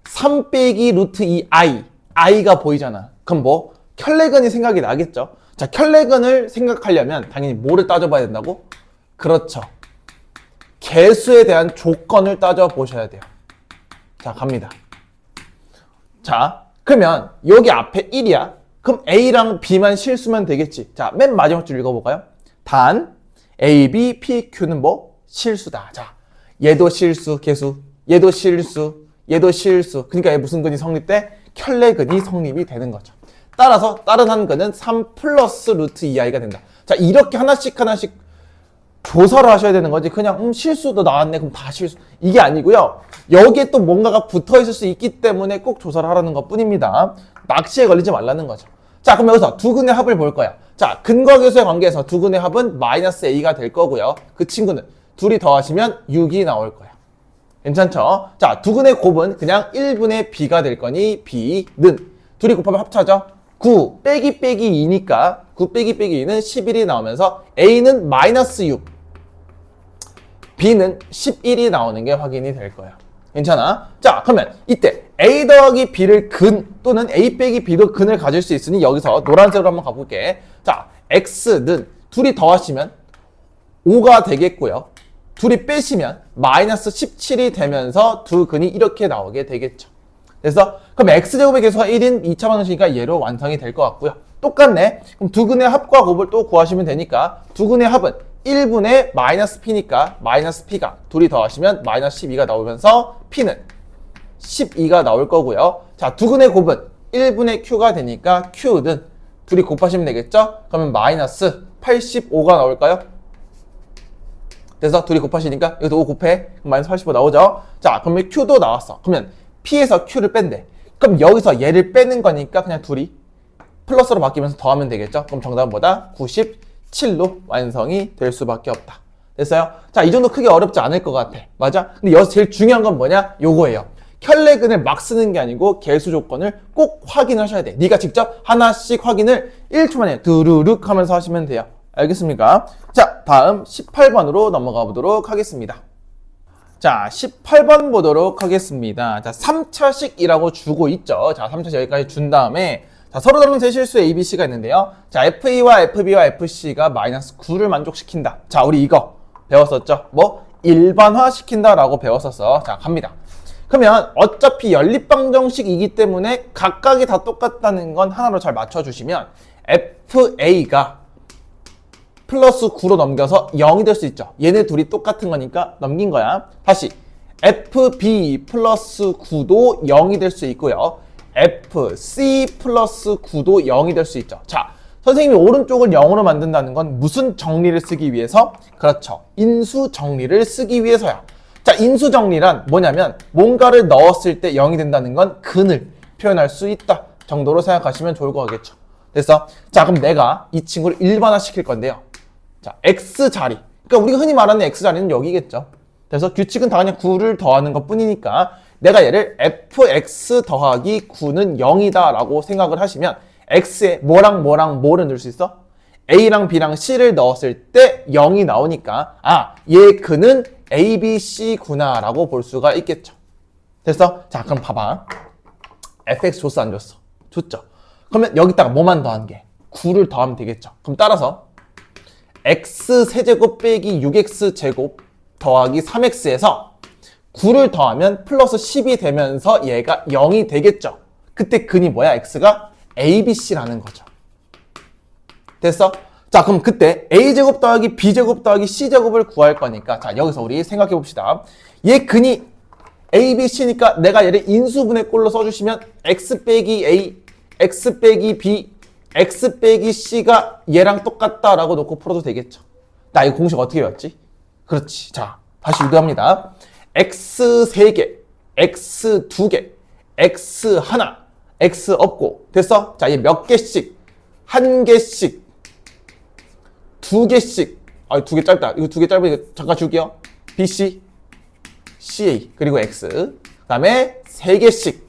3 빼기 루트 2i, i가 보이잖아. 그럼 뭐? 켤레근이 생각이 나겠죠? 자, 켤레근을 생각하려면 당연히 뭐를 따져봐야 된다고? 그렇죠. 개수에 대한 조건을 따져보셔야 돼요. 자, 갑니다. 자, 그러면 여기 앞에 1이야. 그럼 A랑 B만 실수면 되겠지. 자, 맨 마지막 줄 읽어볼까요? 단 A, B, P, Q는 뭐? 실수다. 자, 얘도 실수, 개수, 얘도 실수, 얘도 실수. 그러니까 얘 무슨 근이 성립돼? 켤레근이 성립이 되는 거죠. 따라서 다른 한 근은 3 플러스 루트 2i가 된다. 자, 이렇게 하나씩 조사를 하셔야 되는 거지. 그냥 실수도 나왔네. 그럼 다 실수. 이게 아니고요. 여기에 또 뭔가가 붙어 있을 수 있기 때문에 꼭 조사를 하라는 것 뿐입니다. 낚시에 걸리지 말라는 거죠. 자, 그럼 여기서 두 근의 합을 볼 거야. 자, 근과 계수의 관계에서 두 근의 합은 마이너스 a가 될 거고요. 그 친구는 둘이 더하시면 6이 나올 거야. 괜찮죠? 자, 두 근의 곱은 그냥 1분의 b가 될 거니 b는 둘이 곱하면 합차죠? 9 빼기 2니까 9 빼기 2는 11이 나오면서 a는 마이너스 6, b는 11이 나오는 게 확인이 될 거예요. 괜찮아? 자, 그러면 이때 a 더하기 b를 근 또는 a 빼기 b도 근을 가질 수 있으니 여기서 노란색으로 한번 가볼게. 자, x는 둘이 더하시면 5가 되겠고요. 둘이 빼시면 마이너스 17이 되면서 두 근이 이렇게 나오게 되겠죠. 그래서 그럼 x제곱의 개수가 1인 2차 방정식이니까 얘로 완성이 될 것 같고요. 똑같네. 그럼 두 근의 합과 곱을 또 구하시면 되니까 두 근의 합은 1분의 마이너스 p니까 마이너스 p가 둘이 더하시면 마이너스 12가 나오면서 p는 12가 나올 거고요. 자, 두 근의 곱은 1분의 q가 되니까 q는 둘이 곱하시면 되겠죠? 그러면 마이너스 85가 나올까요? 그래서 둘이 곱하시니까 여기도 5 곱해. 그럼 마이너스 85 나오죠? 자, 그러면 q도 나왔어. 그러면 p에서 q를 뺀대. 그럼 여기서 얘를 빼는 거니까 그냥 둘이 플러스로 바뀌면서 더하면 되겠죠? 그럼 정답은 뭐다? 97로 완성이 될 수밖에 없다. 됐어요? 자, 이 정도 크게 어렵지 않을 것 같아. 맞아? 근데 여기서 제일 중요한 건 뭐냐? 요거예요. 켤레근을 막 쓰는 게 아니고 개수 조건을 꼭 확인하셔야 돼. 네가 직접 하나씩 확인을 1초 만에 두루룩 하면서 하시면 돼요. 알겠습니까? 자, 다음 18번으로 넘어가 보도록 하겠습니다. 자, 18번 보도록 하겠습니다. 자, 3차식이라고 주고 있죠. 자, 3차식 여기까지 준 다음에 자, 서로 다른 대실수 A, B, C가 있는데요. 자, FE와 FB와 FC가 마이너스 9를 만족시킨다. 자, 우리 이거 배웠었죠? 뭐? 일반화 시킨다라고 배웠었어. 자, 갑니다. 그러면 어차피 연립방정식이기 때문에 각각이 다 똑같다는 건 하나로 잘 맞춰주시면 FA가 플러스 9로 넘겨서 0이 될 수 있죠. 얘네 둘이 똑같은 거니까 넘긴 거야. 다시 FB 플러스 9도 0이 될 수 있고요. FC 플러스 9도 0이 될 수 있죠. 자, 선생님이 오른쪽을 0으로 만든다는 건 무슨 정리를 쓰기 위해서? 그렇죠. 인수 정리를 쓰기 위해서야. 자, 인수 정리란 뭐냐면 뭔가를 넣었을 때 0이 된다는 건 근을 표현할 수 있다 정도로 생각하시면 좋을 거겠죠. 그래서 자, 그럼 내가 이 친구를 일반화 시킬 건데요. 자, x 자리. 그러니까 우리가 흔히 말하는 x 자리는 여기겠죠. 그래서 규칙은 다 그냥 9를 더하는 것 뿐이니까 내가 얘를 fx 더하기 9는 0이다 라고 생각을 하시면 x에 뭐랑 뭐를 넣을 수 있어? a랑 b랑 c를 넣었을 때 0이 나오니까 아, 얘 근은 a, b, c구나 라고 볼 수가 있겠죠. 됐어? 자, 그럼 봐봐. fx 줬어 안 줬어? 줬죠. 그러면 여기다가 뭐만 더한 게? 9를 더하면 되겠죠. 그럼 따라서 x 세제곱 빼기 6x 제곱 더하기 3x에서 9를 더하면 플러스 10이 되면서 얘가 0이 되겠죠. 그때 근이 뭐야? x가 abc라는 거죠. 됐어? 자, 그럼 그때 a제곱 더하기 b제곱 더하기 c제곱을 구할 거니까 자, 여기서 우리 생각해 봅시다. 얘 근이 abc니까 내가 얘를 인수분해 꼴로 써주시면 x 빼기 a, x 빼기 b, x 빼기 c가 얘랑 똑같다라고 놓고 풀어도 되겠죠. 나 이 공식 어떻게 외웠지? 그렇지. 자, 다시 유도합니다. x 3개, x 2개, x 하나, x 없고. 됐어? 자, 얘 몇 개씩? 한 개씩, 두 개씩. 아, 두 개 짧다. 이거 두 개 짧으니까 잠깐 줄게요. bc, ca, 그리고 x. 그 다음에 3개씩.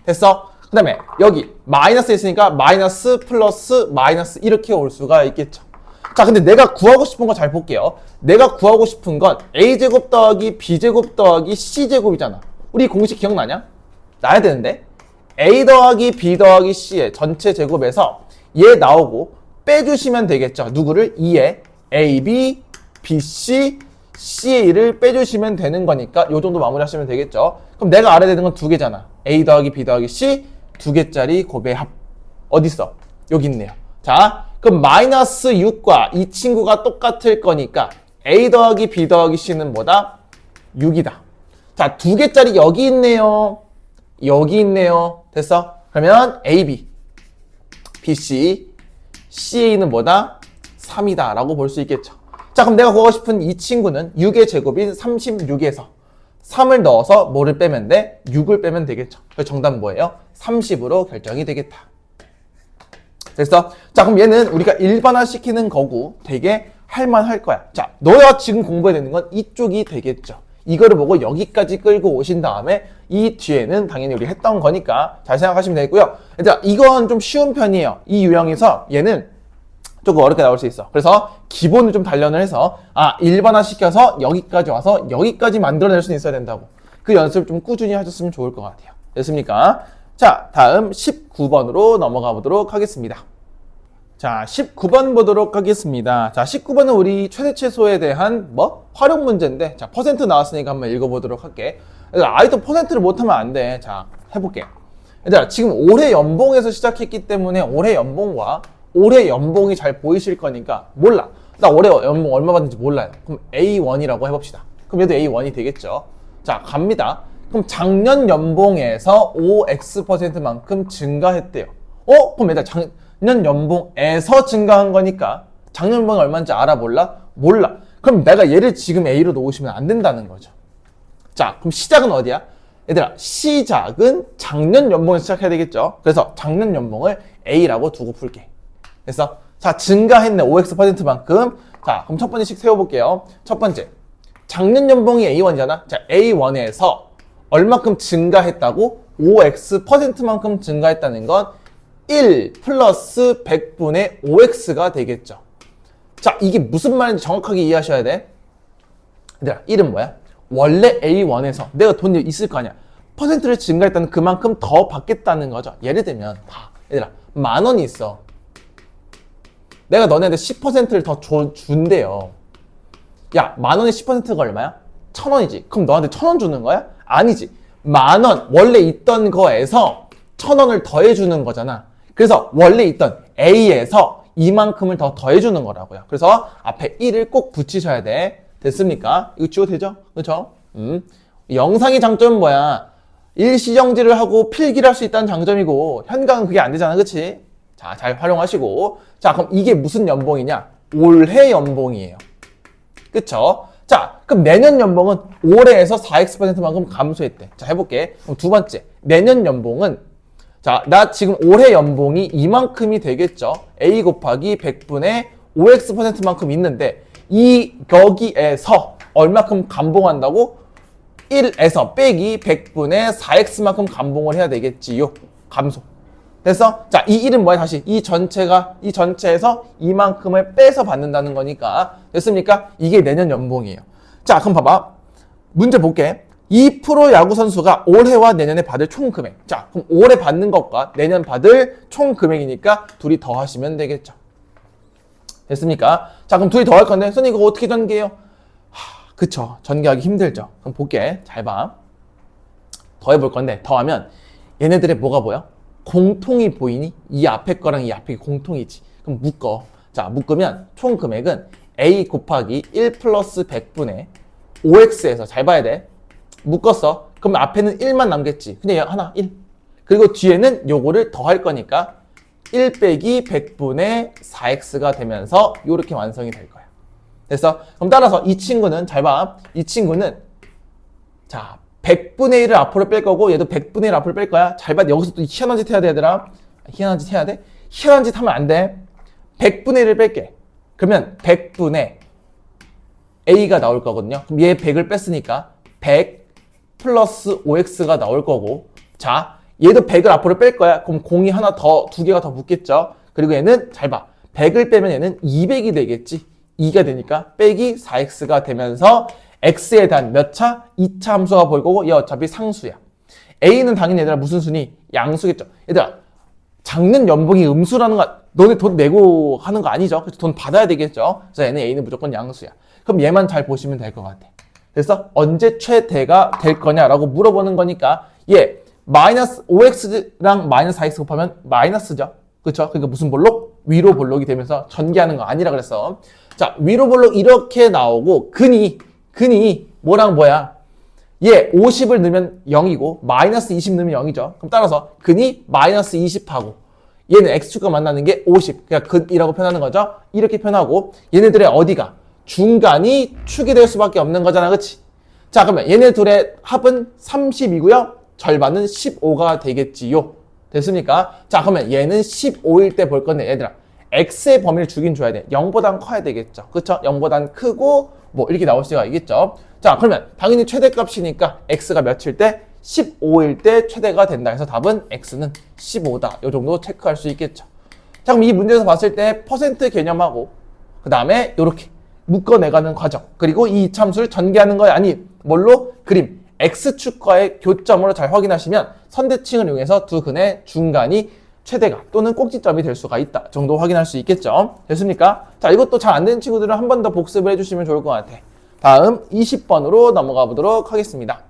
됐어? 그 다음에 여기 마이너스 있으니까 마이너스 플러스 마이너스 이렇게 올 수가 있겠죠. 자, 근데 내가 구하고 싶은 거 잘 볼게요. 내가 구하고 싶은 건 a제곱 더하기 b제곱 더하기 c제곱이잖아. 우리 공식 기억나냐? 나야 되는데 a 더하기 b 더하기 c의 전체 제곱에서 얘 나오고 빼주시면 되겠죠. 누구를? 2에 ab, bc, ca를 빼주시면 되는 거니까 요 정도 마무리하시면 되겠죠. 그럼 내가 알아야 되는 건 두 개잖아. a 더하기 b 더하기 c 두 개짜리 곱의 합. 어딨어? 여기 있네요. 자, 그럼 마이너스 6과 이 친구가 똑같을 거니까 a 더하기 b 더하기 c는 뭐다? 6이다. 자, 두 개짜리 여기 있네요. 여기 있네요. 됐어? 그러면 ab, bc, ca는 뭐다? 3이다 라고 볼 수 있겠죠. 자, 그럼 내가 구하고 싶은 이 친구는 6의 제곱인 36에서 3을 넣어서 뭐를 빼면 돼? 6을 빼면 되겠죠. 그래서 정답은 뭐예요? 30으로 결정이 되겠다. 됐어? 자, 그럼 얘는 우리가 일반화 시키는 거고 되게 할만할 거야. 자, 너가 지금 공부해야 되는 건 이쪽이 되겠죠. 이거를 보고 여기까지 끌고 오신 다음에 이 뒤에는 당연히 우리 했던 거니까 잘 생각하시면 되고요. 얘들아, 이건 좀 쉬운 편이에요. 이 유형에서 얘는 조금 어렵게 나올 수 있어. 그래서 기본을 좀 단련을 해서 일반화 시켜서 여기까지 와서 여기까지 만들어낼 수는 있어야 된다고. 그 연습을 좀 꾸준히 하셨으면 좋을 것 같아요. 됐습니까? 자, 다음 19번으로 넘어가 보도록 하겠습니다. 자, 19번 보도록 하겠습니다. 자, 19번은 우리 최대 최소에 대한 활용 문제인데, 자, 퍼센트 나왔으니까 한번 읽어보도록 할게. 아이도 퍼센트를 못하면 안 돼. 자, 해볼게. 얘들아, 지금 올해 연봉에서 시작했기 때문에 올해 연봉과 올해 연봉이 잘 보이실 거니까 몰라. 나 올해 연봉 얼마 받는지 몰라요. 그럼 A1이라고 해봅시다. 그럼 얘도 A1이 되겠죠. 자, 갑니다. 그럼 작년 연봉에서 5x%만큼 증가했대요. 그럼 얘들아, 작년 연봉에서 증가한 거니까 작년 연봉이 얼마인지 알아 몰라? 몰라. 그럼 내가 얘를 지금 A로 놓으시면 안 된다는 거죠. 자, 그럼 시작은 어디야? 얘들아, 시작은 작년 연봉에서 시작해야 되겠죠. 그래서 작년 연봉을 A라고 두고 풀게. 됐어? 자, 증가했네. 5x%만큼. 자, 그럼 첫 번째씩 세워볼게요. 첫 번째. 작년 연봉이 A1이잖아. 자, A1에서 얼마큼 증가했다고? 5x%만큼 증가했다는 건 1 플러스 100분의 5x가 되겠죠. 자, 이게 무슨 말인지 정확하게 이해하셔야 돼. 얘들아, 1은 뭐야? 원래 A1에서 내가 돈이 있을 거 아니야. 퍼센트를 증가했다는 그만큼 더 받겠다는 거죠. 예를 들면 봐. 얘들아, 10,000원이 있어. 내가 너네한테 10%를 더 준대요. 야, 10,000원의 10%가 얼마야? 1,000원이지. 그럼 너한테 1,000원 주는 거야? 아니지. 10,000원 원래 있던 거에서 1,000원을 더해주는 거잖아. 그래서 원래 있던 A에서 이만큼을 더 더해주는 거라고요. 그래서 앞에 1을 꼭 붙이셔야 돼. 됐습니까? 이거 지워도 되죠? 그렇죠? 영상의 장점은 뭐야? 일시정지를 하고 필기를 할 수 있다는 장점이고 현강은 그게 안 되잖아. 그치? 자, 잘 활용하시고. 자, 그럼 이게 무슨 연봉이냐? 올해 연봉이에요. 그쵸? 자, 그럼 내년 연봉은 올해에서 4x%만큼 감소했대. 자, 해볼게. 그럼 두 번째, 내년 연봉은 자, 나 지금 올해 연봉이 이만큼이 되겠죠? A 곱하기 100분의 5x%만큼 있는데 여기에서 얼마큼 감봉한다고? 1에서 빼기 100분의 4x만큼 감봉을 해야 되겠지요. 감소. 됐어? 자, 이 1은 뭐야? 다시 이 전체에서 이만큼을 빼서 받는다는 거니까. 됐습니까? 이게 내년 연봉이에요. 자, 그럼 봐봐. 문제 볼게. 2% 야구 선수가 올해와 내년에 받을 총 금액. 자, 그럼 올해 받는 것과 내년 받을 총 금액이니까 둘이 더하시면 되겠죠. 됐습니까? 자, 그럼 둘이 더할 건데 선생님 이거 어떻게 전개해요? 그쵸. 전개하기 힘들죠. 그럼 볼게. 잘 봐. 더해볼 건데 더하면 얘네들의 뭐가 보여? 공통이 보이니? 이 앞에 거랑 이 앞에 공통이지. 그럼 묶어. 자, 묶으면 총 금액은 A 곱하기 1 플러스 100분의 5x에서 잘 봐야 돼. 묶었어. 그럼 앞에는 1만 남겠지. 그냥 하나 1. 그리고 뒤에는 요거를 더할 거니까 1 빼기 100분의 4x가 되면서 요렇게 완성이 될 거야. 됐어? 그럼 따라서 이 친구는 잘 봐. 이 친구는 자 100분의 1을 앞으로 뺄 거고 얘도 100분의 1 앞으로 뺄 거야. 잘 봐. 여기서 또 희한한 짓 해야 돼 얘들아. 희한한 짓 해야 돼? 희한한 짓 하면 안 돼. 100분의 1을 뺄게. 그러면 100분의 A가 나올 거거든요. 그럼 얘 100을 뺐으니까 100 플러스 5x가 나올 거고 자 얘도 100을 앞으로 뺄 거야. 그럼 공이 하나 더, 두 개가 더 붙겠죠. 그리고 얘는 잘 봐. 100을 빼면 얘는 200이 되겠지. 2가 되니까 빼기 4x가 되면서 x에 대한 몇 차? 2차 함수가 보일 거고 얘 어차피 상수야. A는 당연히 얘들아 무슨 수니? 양수겠죠. 얘들아 작년 연봉이 음수라는 거 너네 돈 내고 하는 거 아니죠? 그래서 돈 받아야 되겠죠. 그래서 얘는 A는 무조건 양수야. 그럼 얘만 잘 보시면 될 것 같아. 그래서 언제 최대가 될 거냐라고 물어보는 거니까 얘 마이너스 5x랑 마이너스 4x 곱하면 마이너스죠. 그렇죠? 그러니까 무슨 볼록? 위로 볼록이 되면서 전개하는 거 아니라 그랬어. 자, 위로 볼록 이렇게 나오고 근이 뭐랑 뭐야? 얘 50을 넣으면 0이고 마이너스 20 넣으면 0이죠. 그럼 따라서 근이 마이너스 20하고 얘는 x축과 만나는 게 50. 그러니까 근이라고 표현하는 거죠. 이렇게 표현하고 얘네들의 어디가? 중간이 축이 될 수밖에 없는 거잖아. 그치? 자, 그러면 얘네 둘의 합은 30이고요. 절반은 15가 되겠지요. 됐습니까? 자, 그러면 얘는 15일 때 볼 건데 얘들아 x의 범위를 주긴 줘야 돼. 0보단 커야 되겠죠. 그쵸? 0보단 크고 뭐 이렇게 나올 수가 있겠죠. 자, 그러면 당연히 최대값이니까 x가 몇일 때? 15일 때 최대가 된다. 해서 답은 x는 15다. 이 정도 체크할 수 있겠죠. 자, 그럼 이 문제에서 봤을 때 퍼센트 개념하고 그 다음에 이렇게 묶어내가는 과정 그리고 이 이참수를 전개하는 거야. 아니 뭘로? 그림 x축과의 교점으로 잘 확인하시면 선대칭을 이용해서 두 근의 중간이 최대가 또는 꼭지점이 될 수가 있다 정도 확인할 수 있겠죠. 됐습니까? 자, 이것도 잘 안 되는 친구들은 한 번 더 복습을 해주시면 좋을 것 같아. 다음 20번으로 넘어가 보도록 하겠습니다.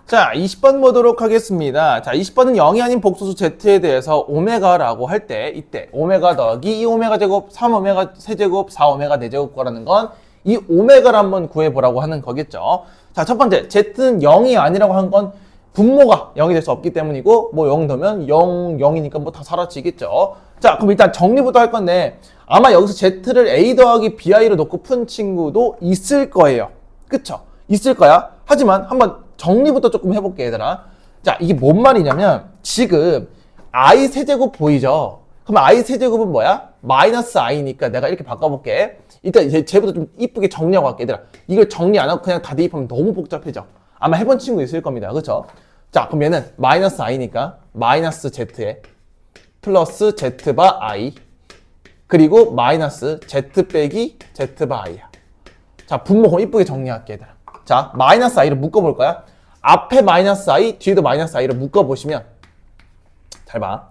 자, 20번 보도록 하겠습니다. 자, 20번은 0이 아닌 복소수 z에 대해서 오메가라고 할 때 이때 오메가 더하기 2오메가 제곱, 3오메가 세제곱, 4오메가 4제곱 거라는 건 이 오메가를 한번 구해보라고 하는 거겠죠. 자, 첫 번째 z는 0이 아니라고 한 건 분모가 0이 될 수 없기 때문이고 뭐 0 넣으면 0, 0이니까 뭐 다 사라지겠죠. 자, 그럼 일단 정리부터 할 건데 아마 여기서 z를 a 더하기 bi로 놓고 푼 친구도 있을 거예요. 그쵸? 있을 거야. 하지만 한번 정리부터 조금 해볼게 얘들아. 자, 이게 뭔 말이냐면 지금 i 세제곱 보이죠? 그럼 i 세제곱은 뭐야? 마이너스 i니까 내가 이렇게 바꿔볼게. 일단 쟤부터 좀 이쁘게 정리하고 갈게 얘들아. 이걸 정리 안 하고 그냥 다 대입하면 너무 복잡해져. 아마 해본 친구 있을 겁니다. 그쵸? 자, 그럼 얘는 마이너스 i니까 마이너스 z에 플러스 z바 i 그리고 마이너스 z 빼기 z바 i야. 자, 분모 이쁘게 정리할게, 얘들아. 자, 마이너스 i를 묶어볼 거야. 앞에 마이너스 i, 뒤에도 마이너스 i를 묶어보시면 잘 봐.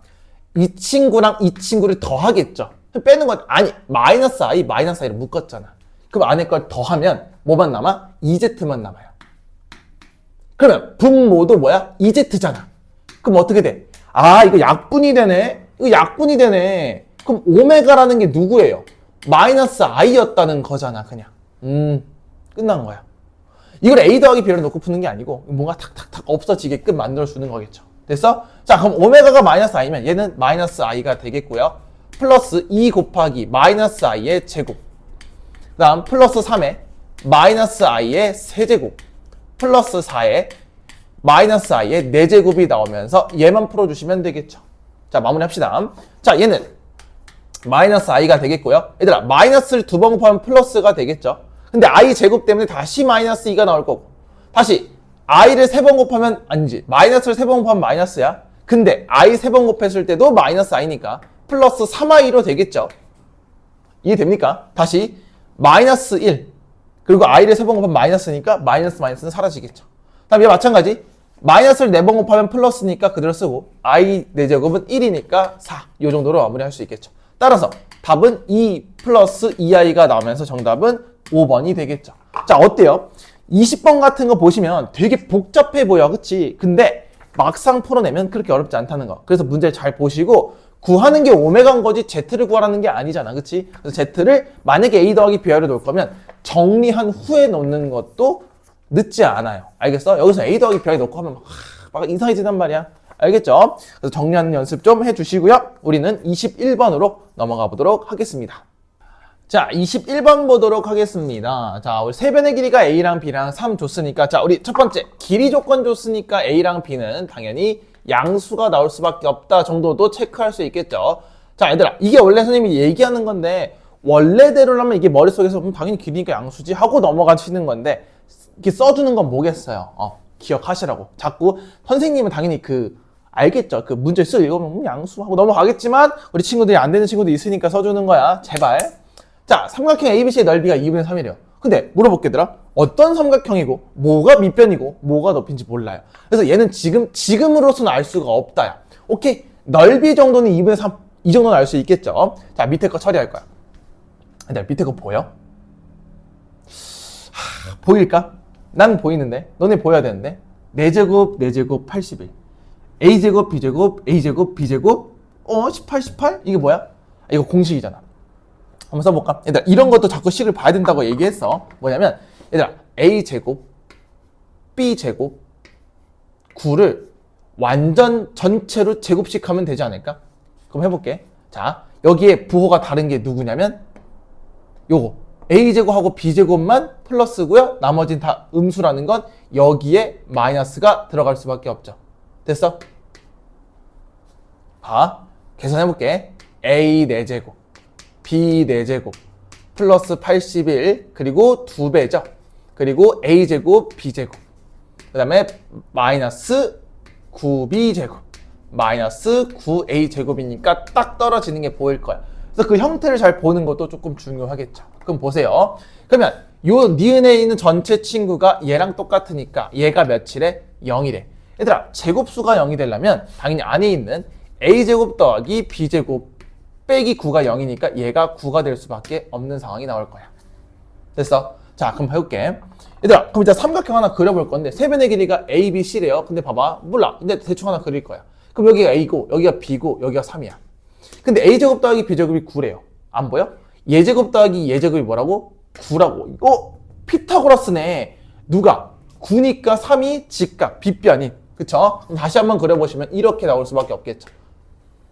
이 친구랑 이 친구를 더하겠죠. 빼는 건 아니, 마이너스 i를 묶었잖아. 그럼 안에 걸 더하면 뭐만 남아? 2z만 남아요. 그러면 분모도 뭐야? 2z잖아. 그럼 어떻게 돼? 아, 이거 약분이 되네. 이거 약분이 되네. 그럼 오메가라는 게 누구예요? 마이너스 i였다는 거잖아, 그냥. 끝난 거야. 이걸 a 더하기 b를 놓고 푸는 게 아니고 뭔가 탁탁탁 없어지게끔 만들어주는 거겠죠. 됐어? 자, 그럼 오메가가 마이너스 i면 얘는 마이너스 i가 되겠고요. 플러스 2 곱하기 마이너스 i의 제곱. 그 다음 플러스 3에 마이너스 i의 세제곱. 플러스 4에 마이너스 i의 4제곱이 나오면서 얘만 풀어주시면 되겠죠. 자, 마무리합시다. 자, 얘는 마이너스 i가 되겠고요. 얘들아, 마이너스를 2번 곱하면 플러스가 되겠죠. 근데 i 제곱 때문에 다시 마이너스 2가 나올 거고, 다시 i를 3번 곱하면 아니지, 마이너스를 3번 곱하면 마이너스야. 근데 i 3번 곱했을 때도 마이너스 i니까 플러스 3i로 되겠죠. 이해됩니까? 다시 마이너스 1 그리고 i를 3번 곱하면 마이너스니까 마이너스는 사라지겠죠. 다음 얘 마찬가지, 마이너스를 4번 곱하면 플러스니까 그대로 쓰고 i 4제곱은 1이니까 4, 이 정도로 마무리할 수 있겠죠. 따라서 답은 2 플러스 2i가 나오면서 정답은 5번이 되겠죠. 자, 어때요? 20번 같은 거 보시면 되게 복잡해 보여, 그치? 근데 막상 풀어내면 그렇게 어렵지 않다는 거. 그래서 문제를 잘 보시고, 구하는 게 오메가인 거지 z를 구하라는 게 아니잖아, 그치? 그래서 z를 만약에 a 더하기 b를 놓을 거면 정리한 후에 놓는 것도 늦지 않아요. 알겠어? 여기서 a 더하기 b를 놓고 하면 막 이상해지단 말이야. 알겠죠? 그래서 정리하는 연습 좀 해주시고요. 우리는 21번으로 넘어가 보도록 하겠습니다. 자, 21번 보도록 하겠습니다. 자, 우리 세 변의 길이가 a랑 b랑 3 줬으니까, 자, 우리 첫 번째 길이 조건 줬으니까 a랑 b는 당연히 양수가 나올 수밖에 없다 정도도 체크할 수 있겠죠. 자, 얘들아, 이게 원래 선생님이 얘기하는 건데 원래대로라면 이게 머릿속에서 당연히 길이니까 양수지 하고 넘어가시는 건데, 이렇게 써주는 건 뭐겠어요? 기억하시라고. 자꾸 선생님은 당연히 알겠죠. 그 문제 쓰고 읽으면 양수하고 넘어가겠지만 우리 친구들이 안 되는 친구도 있으니까 써주는 거야. 제발. 자, 삼각형 ABC의 넓이가 2분의 3이래요. 근데 물어볼게, 얘들아. 어떤 삼각형이고 뭐가 밑변이고 뭐가 높이인지 몰라요. 그래서 얘는 지금으로서는 알 수가 없다야. 오케이, 넓이 정도는 2분의 3, 이 정도는 알 수 있겠죠. 자, 밑에 거 처리할 거야. 근데 밑에 거 보여? 보일까? 난 보이는데 너네 보여야 되는데. 4제곱 4제곱 81, a제곱 b제곱 a제곱 b제곱 18 18? 이게 뭐야? 이거 공식이잖아. 한번 써볼까? 얘들아, 이런 것도 자꾸 식을 봐야 된다고 얘기했어. 뭐냐면, 얘들아, a제곱 b제곱 9를 완전 전체로 제곱식 하면 되지 않을까? 그럼 해볼게. 자, 여기에 부호가 다른 게 누구냐면 요거 a제곱하고 b제곱만 플러스고요. 나머지는 다 음수라는 건 여기에 마이너스가 들어갈 수밖에 없죠. 됐어? 봐, 계산해볼게. a 4제곱 b 4제곱 플러스 81 그리고 2배죠. 그리고 a제곱 b제곱 그 다음에 마이너스 9b제곱 마이너스 9a제곱이니까 딱 떨어지는 게 보일 거야. 그래서 그 형태를 잘 보는 것도 조금 중요하겠죠. 그럼 보세요. 그러면 요 니은에 있는 전체 친구가 얘랑 똑같으니까 얘가 몇이래? 0이래. 얘들아, 제곱수가 0이 되려면 당연히 안에 있는 a제곱 더하기 b제곱 빼기 9가 0이니까 얘가 9가 될 수밖에 없는 상황이 나올 거야. 됐어? 자, 그럼 해볼게. 얘들아, 그럼 이제 삼각형 하나 그려볼 건데 세 변의 길이가 a, b, c래요. 근데 봐봐, 몰라. 근데 대충 하나 그릴 거야. 그럼 여기가 a고 여기가 b고 여기가 3이야. 근데 a제곱 더하기 b제곱이 9래요. 안 보여? 얘제곱 더하기 얘제곱이 뭐라고? 9라고. 이거 피타고라스네. 누가? 9니까 3이 직각, 빗변이. 그쵸? 그럼 다시 한번 그려보시면 이렇게 나올 수밖에 없겠죠.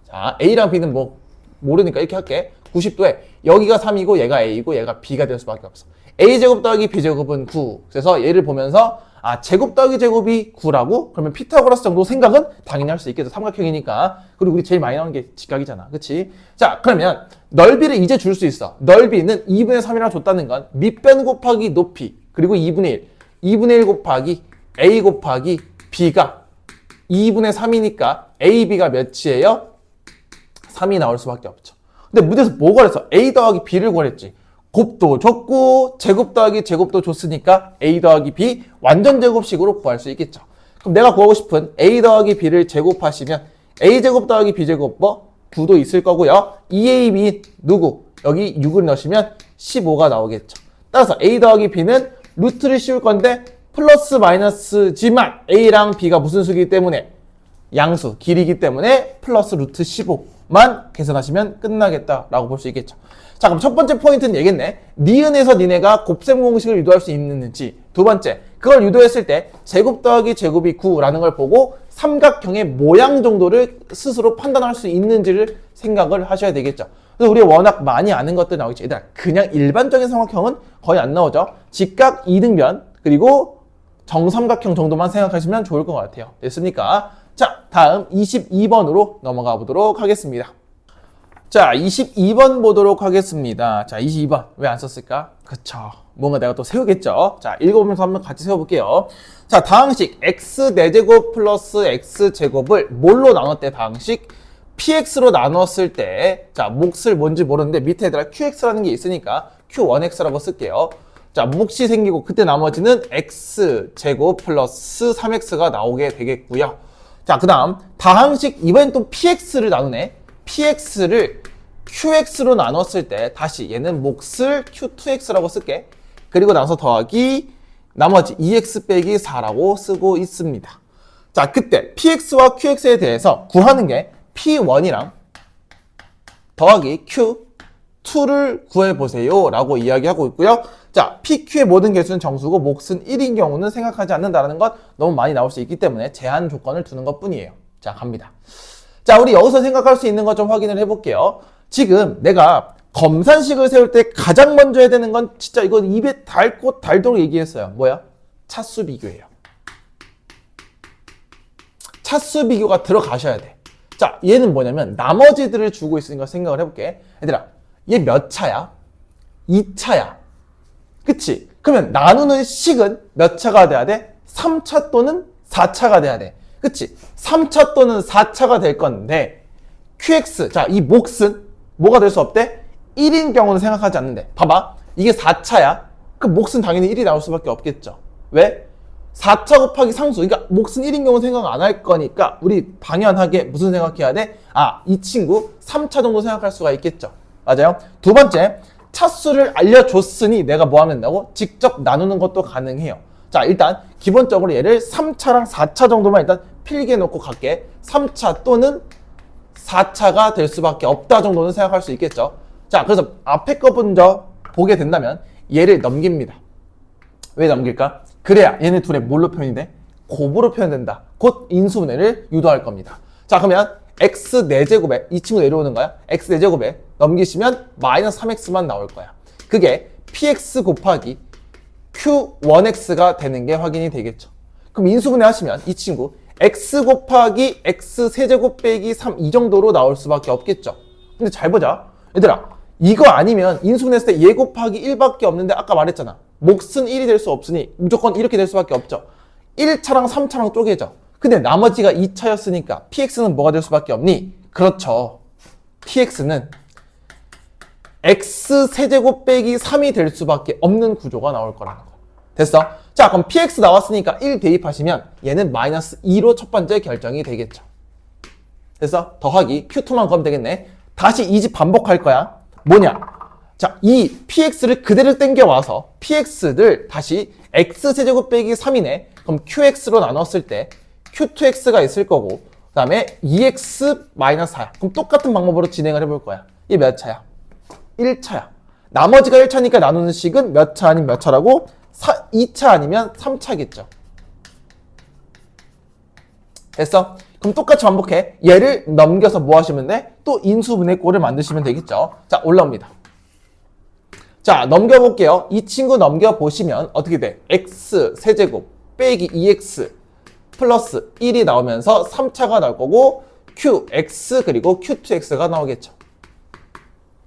자, a랑 b는 뭐 모르니까 이렇게 할게. 90도에 여기가 3이고 얘가 a이고 얘가 b가 될 수밖에 없어. a제곱 더하기 b제곱은 9. 그래서 얘를 보면서 제곱 더하기 제곱이 9라고? 그러면 피타고라스 정도 생각은 당연히 할 수 있겠죠. 삼각형이니까. 그리고 우리 제일 많이 나오는 게 직각이잖아. 그치? 자, 그러면 넓이를 이제 줄 수 있어. 넓이는 2분의 3이라고 줬다는 건 밑변 곱하기 높이 그리고 2분의 1. 2분의 1 곱하기 A 곱하기 B가 2분의 3이니까 AB가 몇이에요? 3이 나올 수밖에 없죠. 근데 문제에서 뭐 구했어? A 더하기 B를 구했지. 곱도 줬고 제곱 더하기 제곱도 줬으니까 A 더하기 B 완전 제곱식으로 구할 수 있겠죠. 그럼 내가 구하고 싶은 A 더하기 B를 제곱하시면 A제곱 더하기 B제곱 뭐 9도 있을 거고요. 2AB 누구? 여기 6을 넣으시면 15가 나오겠죠. 따라서 A 더하기 B는 루트를 씌울 건데 플러스 마이너스지만 A랑 B가 무슨 수이기 때문에 양수, 길이기 때문에 플러스 루트 15만 계산하시면 끝나겠다라고 볼 수 있겠죠. 자, 그럼 첫 번째 포인트는 얘겠네. 니은에서 니네가 곱셈 공식을 유도할 수 있는지. 두 번째, 그걸 유도했을 때 제곱 더하기 제곱이 9라는 걸 보고 삼각형의 모양 정도를 스스로 판단할 수 있는지를 생각을 하셔야 되겠죠. 그래서 우리가 워낙 많이 아는 것들 나오겠죠. 얘들아, 그냥 일반적인 삼각형은 거의 안 나오죠. 직각 이등변 그리고 정삼각형 정도만 생각하시면 좋을 것 같아요. 됐습니까? 자, 다음 22번으로 넘어가 보도록 하겠습니다. 자, 22번 보도록 하겠습니다. 자, 22번. 왜 안 썼을까? 그쵸. 뭔가 내가 또 세우겠죠. 자, 읽어보면서 한번 같이 세워볼게요. 자, 다항식 x4제곱 플러스 x제곱을 뭘로 나눴대, 다항식? px로 나눴을 때, 자, 몫을 뭔지 모르는데 밑에 얘들아 qx라는 게 있으니까 q1x라고 쓸게요. 자, 몫이 생기고 그때 나머지는 x제곱 플러스 3x가 나오게 되겠고요. 자, 그 다음 다항식 이번엔 또 px를 나누네. px를 qx로 나눴을 때 다시 얘는 몫을 q2x라고 쓸게. 그리고 나서 더하기 나머지 2x 빼기 4라고 쓰고 있습니다. 자, 그때 px와 qx에 대해서 구하는 게 p1이랑 더하기 q2를 구해보세요 라고 이야기하고 있고요. 자, pq의 모든 개수는 정수고 몫은 1인 경우는 생각하지 않는다는 것 너무 많이 나올 수 있기 때문에 제한 조건을 두는 것 뿐이에요. 자, 갑니다. 자, 우리 여기서 생각할 수 있는 것 좀 확인을 해볼게요. 지금 내가 검산식을 세울 때 가장 먼저 해야 되는 건 진짜 이거 입에 달고 달도록 얘기했어요. 뭐야? 차수 비교예요. 차수 비교가 들어가셔야 돼. 자, 얘는 뭐냐면 나머지들을 주고 있으니까 생각을 해볼게. 얘들아, 얘 몇 차야? 2차야. 그치? 그러면 나누는 식은 몇 차가 돼야 돼? 3차 또는 4차가 돼야 돼. 그치? 3차 또는 4차가 될 건데 QX, 자, 이 몫은 뭐가 될 수 없대? 1인 경우는 생각하지 않는데 봐봐, 이게 4차야. 그 몫은 당연히 1이 나올 수밖에 없겠죠. 왜? 4차 곱하기 상수, 그러니까 몫은 1인 경우 생각 안 할 거니까 우리 당연하게 무슨 생각해야 돼? 아, 이 친구 3차 정도 생각할 수가 있겠죠. 맞아요? 두 번째, 차수를 알려줬으니 내가 뭐 하면 된다고? 직접 나누는 것도 가능해요. 자, 일단 기본적으로 얘를 3차랑 4차 정도만 일단 필기해 놓고 갈게. 3차 또는 4차가 될 수밖에 없다 정도는 생각할 수 있겠죠. 자, 그래서 앞에 거 먼저 보게 된다면 얘를 넘깁니다. 왜 넘길까? 그래야 얘네 둘의 뭘로 표현이 돼? 곱으로 표현된다. 곧 인수분해를 유도할 겁니다. 자, 그러면 x 4제곱에 이 친구 내려오는 거야. x 4제곱에 넘기시면 마이너스 3x만 나올 거야. 그게 px 곱하기 q1x가 되는 게 확인이 되겠죠. 그럼 인수분해 하시면 이 친구 x 곱하기 x 세제곱 빼기 3 이 정도로 나올 수밖에 없겠죠. 근데 잘 보자. 얘들아, 이거 아니면 인수분해했을 때 얘 곱하기 1밖에 없는데 아까 말했잖아. 몫은 1이 될 수 없으니 무조건 이렇게 될 수밖에 없죠. 1차랑 3차랑 쪼개져. 근데 나머지가 2차였으니까 px는 뭐가 될 수밖에 없니? 그렇죠. px는 x 세제곱 빼기 3이 될 수밖에 없는 구조가 나올 거라는 거. 됐어? 자, 그럼 px 나왔으니까 1 대입하시면 얘는 마이너스 2로 첫 번째 결정이 되겠죠. 됐어? 더하기 q2만 구하면 되겠네. 다시 이 집 반복할 거야. 뭐냐? 자, 이 px를 그대로 땡겨와서 px를 다시 x 세제곱 빼기 3이네. 그럼 qx로 나눴을 때 q2x가 있을 거고 그 다음에 2x 마이너스 4야. 그럼 똑같은 방법으로 진행을 해볼 거야. 이게 몇 차야? 1차야. 나머지가 1차니까 나누는 식은 몇 차 아니면 몇 차라고? 2차 아니면 3차겠죠. 됐어? 그럼 똑같이 반복해. 얘를 넘겨서 뭐 하시면 돼? 또 인수분해 꼴을 만드시면 되겠죠. 자, 올라옵니다. 자, 넘겨볼게요. 이 친구 넘겨보시면 어떻게 돼? x 세제곱 빼기 2x 플러스 1이 나오면서 3차가 나올 거고 qx 그리고 q2x가 나오겠죠.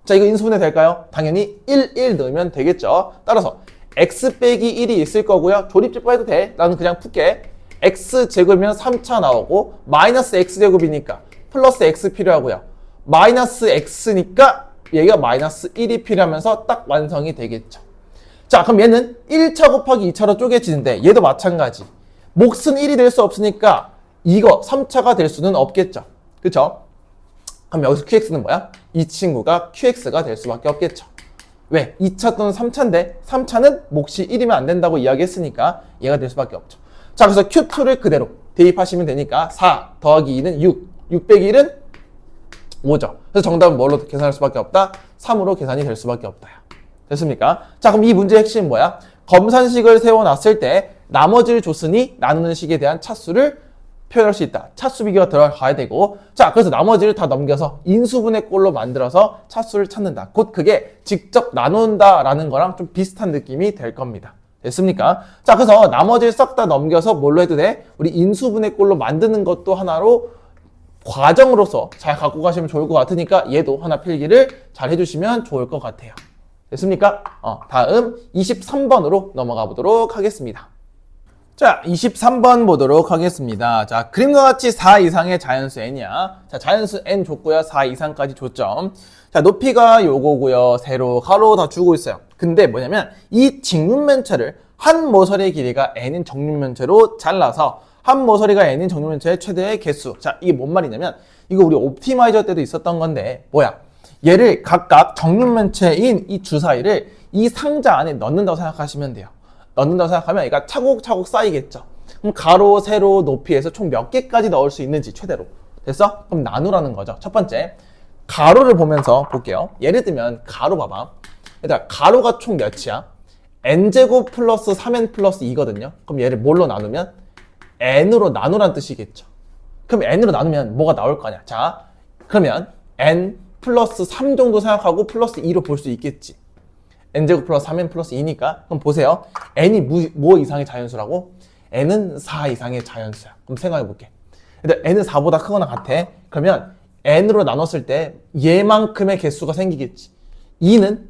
자, 이거 인수분해 될까요? 당연히 1, 1 넣으면 되겠죠. 따라서 x 빼기 1이 있을 거고요. 조립집 해도 돼. 나는 그냥 풀게. x제곱이면 3차 나오고 마이너스 x제곱이니까 플러스 x 필요하고요. 마이너스 x니까 얘가 마이너스 1이 필요하면서 딱 완성이 되겠죠. 자, 그럼 얘는 1차 곱하기 2차로 쪼개지는데 얘도 마찬가지. 몫은 1이 될 수 없으니까 이거 3차가 될 수는 없겠죠. 그쵸? 그럼 여기서 qx는 뭐야? 이 친구가 qx가 될 수밖에 없겠죠. 왜? 2차 또는 3차인데 3차는 몫이 1이면 안 된다고 이야기했으니까 얘가 될 수밖에 없죠. 자, 그래서 q2를 그대로 대입하시면 되니까 4 더하기 2는 6, 6 빼기 1은 5죠. 그래서 정답은 뭘로 계산할 수밖에 없다? 3으로 계산이 될 수밖에 없다. 됐습니까? 자, 그럼 이 문제의 핵심은 뭐야? 검산식을 세워놨을 때 나머지를 줬으니 나누는 식에 대한 차수를 표현할 수 있다. 차수 비교가 들어가야 되고, 자, 그래서 나머지를 다 넘겨서 인수분해 꼴로 만들어서 차수를 찾는다. 곧 그게 직접 나눈다라는 거랑 좀 비슷한 느낌이 될 겁니다. 됐습니까? 자, 그래서 나머지를 싹 다 넘겨서 뭘로 해도 돼? 우리 인수분해 꼴로 만드는 것도 하나로 과정으로서 잘 갖고 가시면 좋을 것 같으니까 얘도 하나 필기를 잘 해주시면 좋을 것 같아요. 됐습니까? 다음 23번으로 넘어가 보도록 하겠습니다. 자, 23번 보도록 하겠습니다. 자, 그림과 같이 4 이상의 자연수 n이야. 자, 자연수 n 줬고요. 4 이상까지 줬죠. 자, 높이가 요거고요. 세로, 가로 다 주고 있어요. 근데 뭐냐면 이 직육면체를 한 모서리의 길이가 n인 정육면체로 잘라서 한 모서리가 n인 정육면체의 최대의 개수. 자, 이게 뭔 말이냐면 이거 우리 옵티마이저 때도 있었던 건데 뭐야? 얘를 각각 정육면체인 이 주사위를 이 상자 안에 넣는다고 생각하시면 돼요. 넣는다고 생각하면 얘가 차곡차곡 쌓이겠죠. 그럼 가로, 세로, 높이에서 총 몇 개까지 넣을 수 있는지 최대로. 됐어? 그럼 나누라는 거죠. 첫 번째, 가로를 보면서 볼게요. 예를 들면 가로 봐봐. 일단 가로가 총 몇이야? n제곱 플러스 3n 플러스 2거든요. 그럼 얘를 뭘로 나누면? n으로 나누란 뜻이겠죠. 그럼 n으로 나누면 뭐가 나올 거냐? 자, 그러면 n 플러스 3 정도 생각하고 플러스 2로 볼 수 있겠지. n제곱 플러스 3n 플러스 2니까 그럼 보세요. n이 뭐 이상의 자연수라고? n은 4 이상의 자연수야. 그럼 생각해 볼게. 근데 n은 4보다 크거나 같아. 그러면 n으로 나눴을 때 얘만큼의 개수가 생기겠지. 2는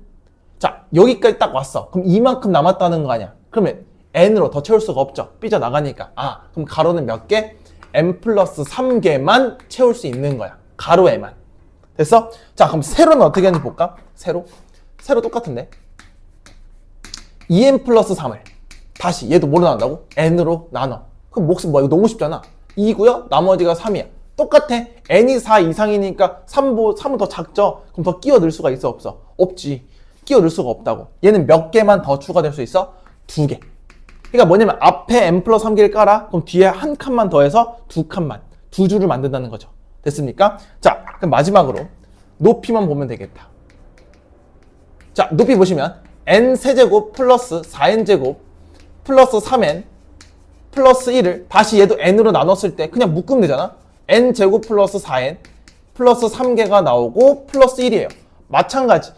자 여기까지 딱 왔어. 그럼 이만큼 남았다는 거 아니야. 그러면 n으로 더 채울 수가 없죠. 삐져나가니까. 그럼 가로는 몇 개? n 플러스 3개만 채울 수 있는 거야. 가로에만. 됐어? 자 그럼 세로는 어떻게 하는지 볼까? 세로 똑같은데 2n 플러스 3을 다시 얘도 뭐로 나눈다고? n으로 나눠. 그럼 몫은 뭐야? 이거 너무 쉽잖아. 2고요. 나머지가 3이야. 똑같아. n이 4 이상이니까 3은 더 작죠? 그럼 더 끼워 넣을 수가 있어? 없어? 없지. 끼워 넣을 수가 없다고. 얘는 몇 개만 더 추가될 수 있어? 2개. 그러니까 뭐냐면 앞에 n 플러스 3개를 깔아. 그럼 뒤에 한 칸만 더해서 2칸만. 2줄을 만든다는 거죠. 됐습니까? 자, 그럼 마지막으로 높이만 보면 되겠다. 자, 높이 보시면 n 세제곱 플러스 4n제곱 플러스 3n 플러스 1을 다시 얘도 n으로 나눴을 때 그냥 묶으면 되잖아. n제곱 플러스 4n 플러스 3개가 나오고 플러스 1이에요. 마찬가지.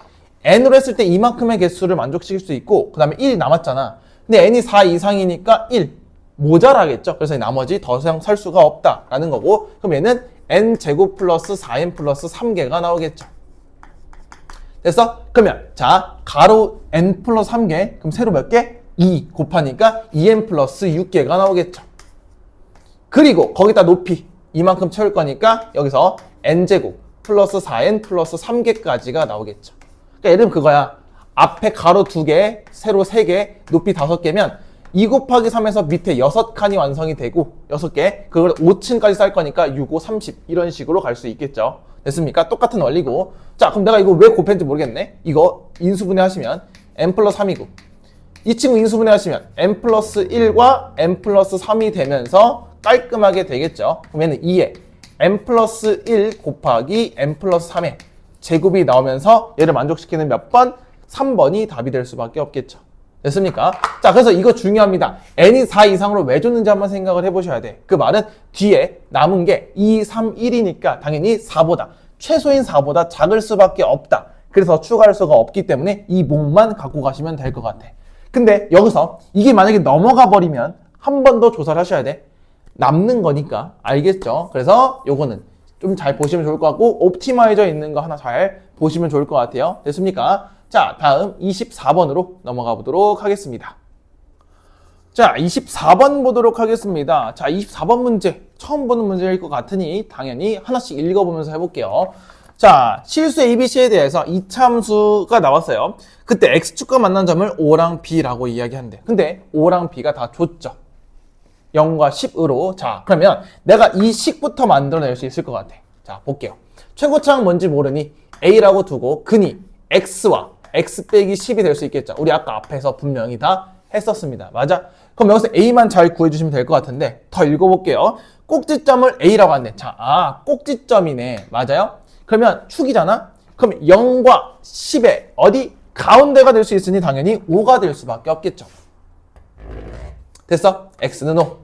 n으로 했을 때 이만큼의 개수를 만족시킬 수 있고 그 다음에 1이 남았잖아. 근데 n이 4 이상이니까 1 모자라겠죠. 그래서 나머지 더 이상 살 수가 없다라는 거고 그럼 얘는 n제곱 플러스 4n 플러스 3개가 나오겠죠. 됐어? 그러면 자 가로 n 플러스 3개 그럼 세로 몇 개? 2 곱하니까 2n 플러스 6개가 나오겠죠. 그리고 거기다 높이 이만큼 채울 거니까 여기서 n제곱 플러스 4n 플러스 3개까지가 나오겠죠. 그러니까 예를 들면 그거야. 앞에 가로 2개, 세로 3개, 높이 5개면 2 곱하기 3에서 밑에 6칸이 완성이 되고 6개 그걸 5층까지 쌓을 거니까 6, 5, 30 이런 식으로 갈 수 있겠죠. 됐습니까? 똑같은 원리고 자 그럼 내가 이거 왜 곱했는지 모르겠네. 이거 인수분해 하시면 n 플러스 3이고 이 친구 인수분해 하시면 n 플러스 1과 n 플러스 3이 되면서 깔끔하게 되겠죠. 그럼 얘는 2에 n 플러스 1 곱하기 n 플러스 3의 제곱이 나오면서 얘를 만족시키는 몇 번? 3번이 답이 될 수밖에 없겠죠. 됐습니까? 자, 그래서 이거 중요합니다. n이 4 이상으로 왜 줬는지 한번 생각을 해보셔야 돼. 그 말은 뒤에 남은 게 2, 3, 1이니까 당연히 4보다 최소인 4보다 작을 수밖에 없다. 그래서 추가할 수가 없기 때문에 이 몫만 갖고 가시면 될 것 같아. 근데 여기서 이게 만약에 넘어가 버리면 한 번 더 조사를 하셔야 돼. 남는 거니까 알겠죠? 그래서 요거는 좀 잘 보시면 좋을 것 같고 옵티마이저 있는 거 하나 잘 보시면 좋을 것 같아요. 됐습니까? 자, 다음 24번으로 넘어가 보도록 하겠습니다. 자, 24번 보도록 하겠습니다. 자, 24번 문제, 처음 보는 문제일 것 같으니 당연히 하나씩 읽어보면서 해볼게요. 자, 실수 ABC에 대해서 이차함수가 나왔어요. 그때 X축과 만난 점을 O랑 B라고 이야기한대. 근데 O랑 B가 다 줬죠. 0과 10으로. 자, 그러면 내가 이 식부터 만들어낼 수 있을 것 같아. 자, 볼게요. 최고차항 뭔지 모르니 A라고 두고 근이 X와 X 빼기 10이 될 수 있겠죠. 우리 아까 앞에서 분명히 다 했었습니다. 맞아? 그럼 여기서 A만 잘 구해주시면 될 것 같은데 더 읽어볼게요. 꼭지점을 A라고 한대. 자, 꼭지점이네. 맞아요? 그러면 축이잖아? 그럼 0과 10의 어디? 가운데가 될 수 있으니 당연히 5가 될 수밖에 없겠죠. 됐어? X는 5.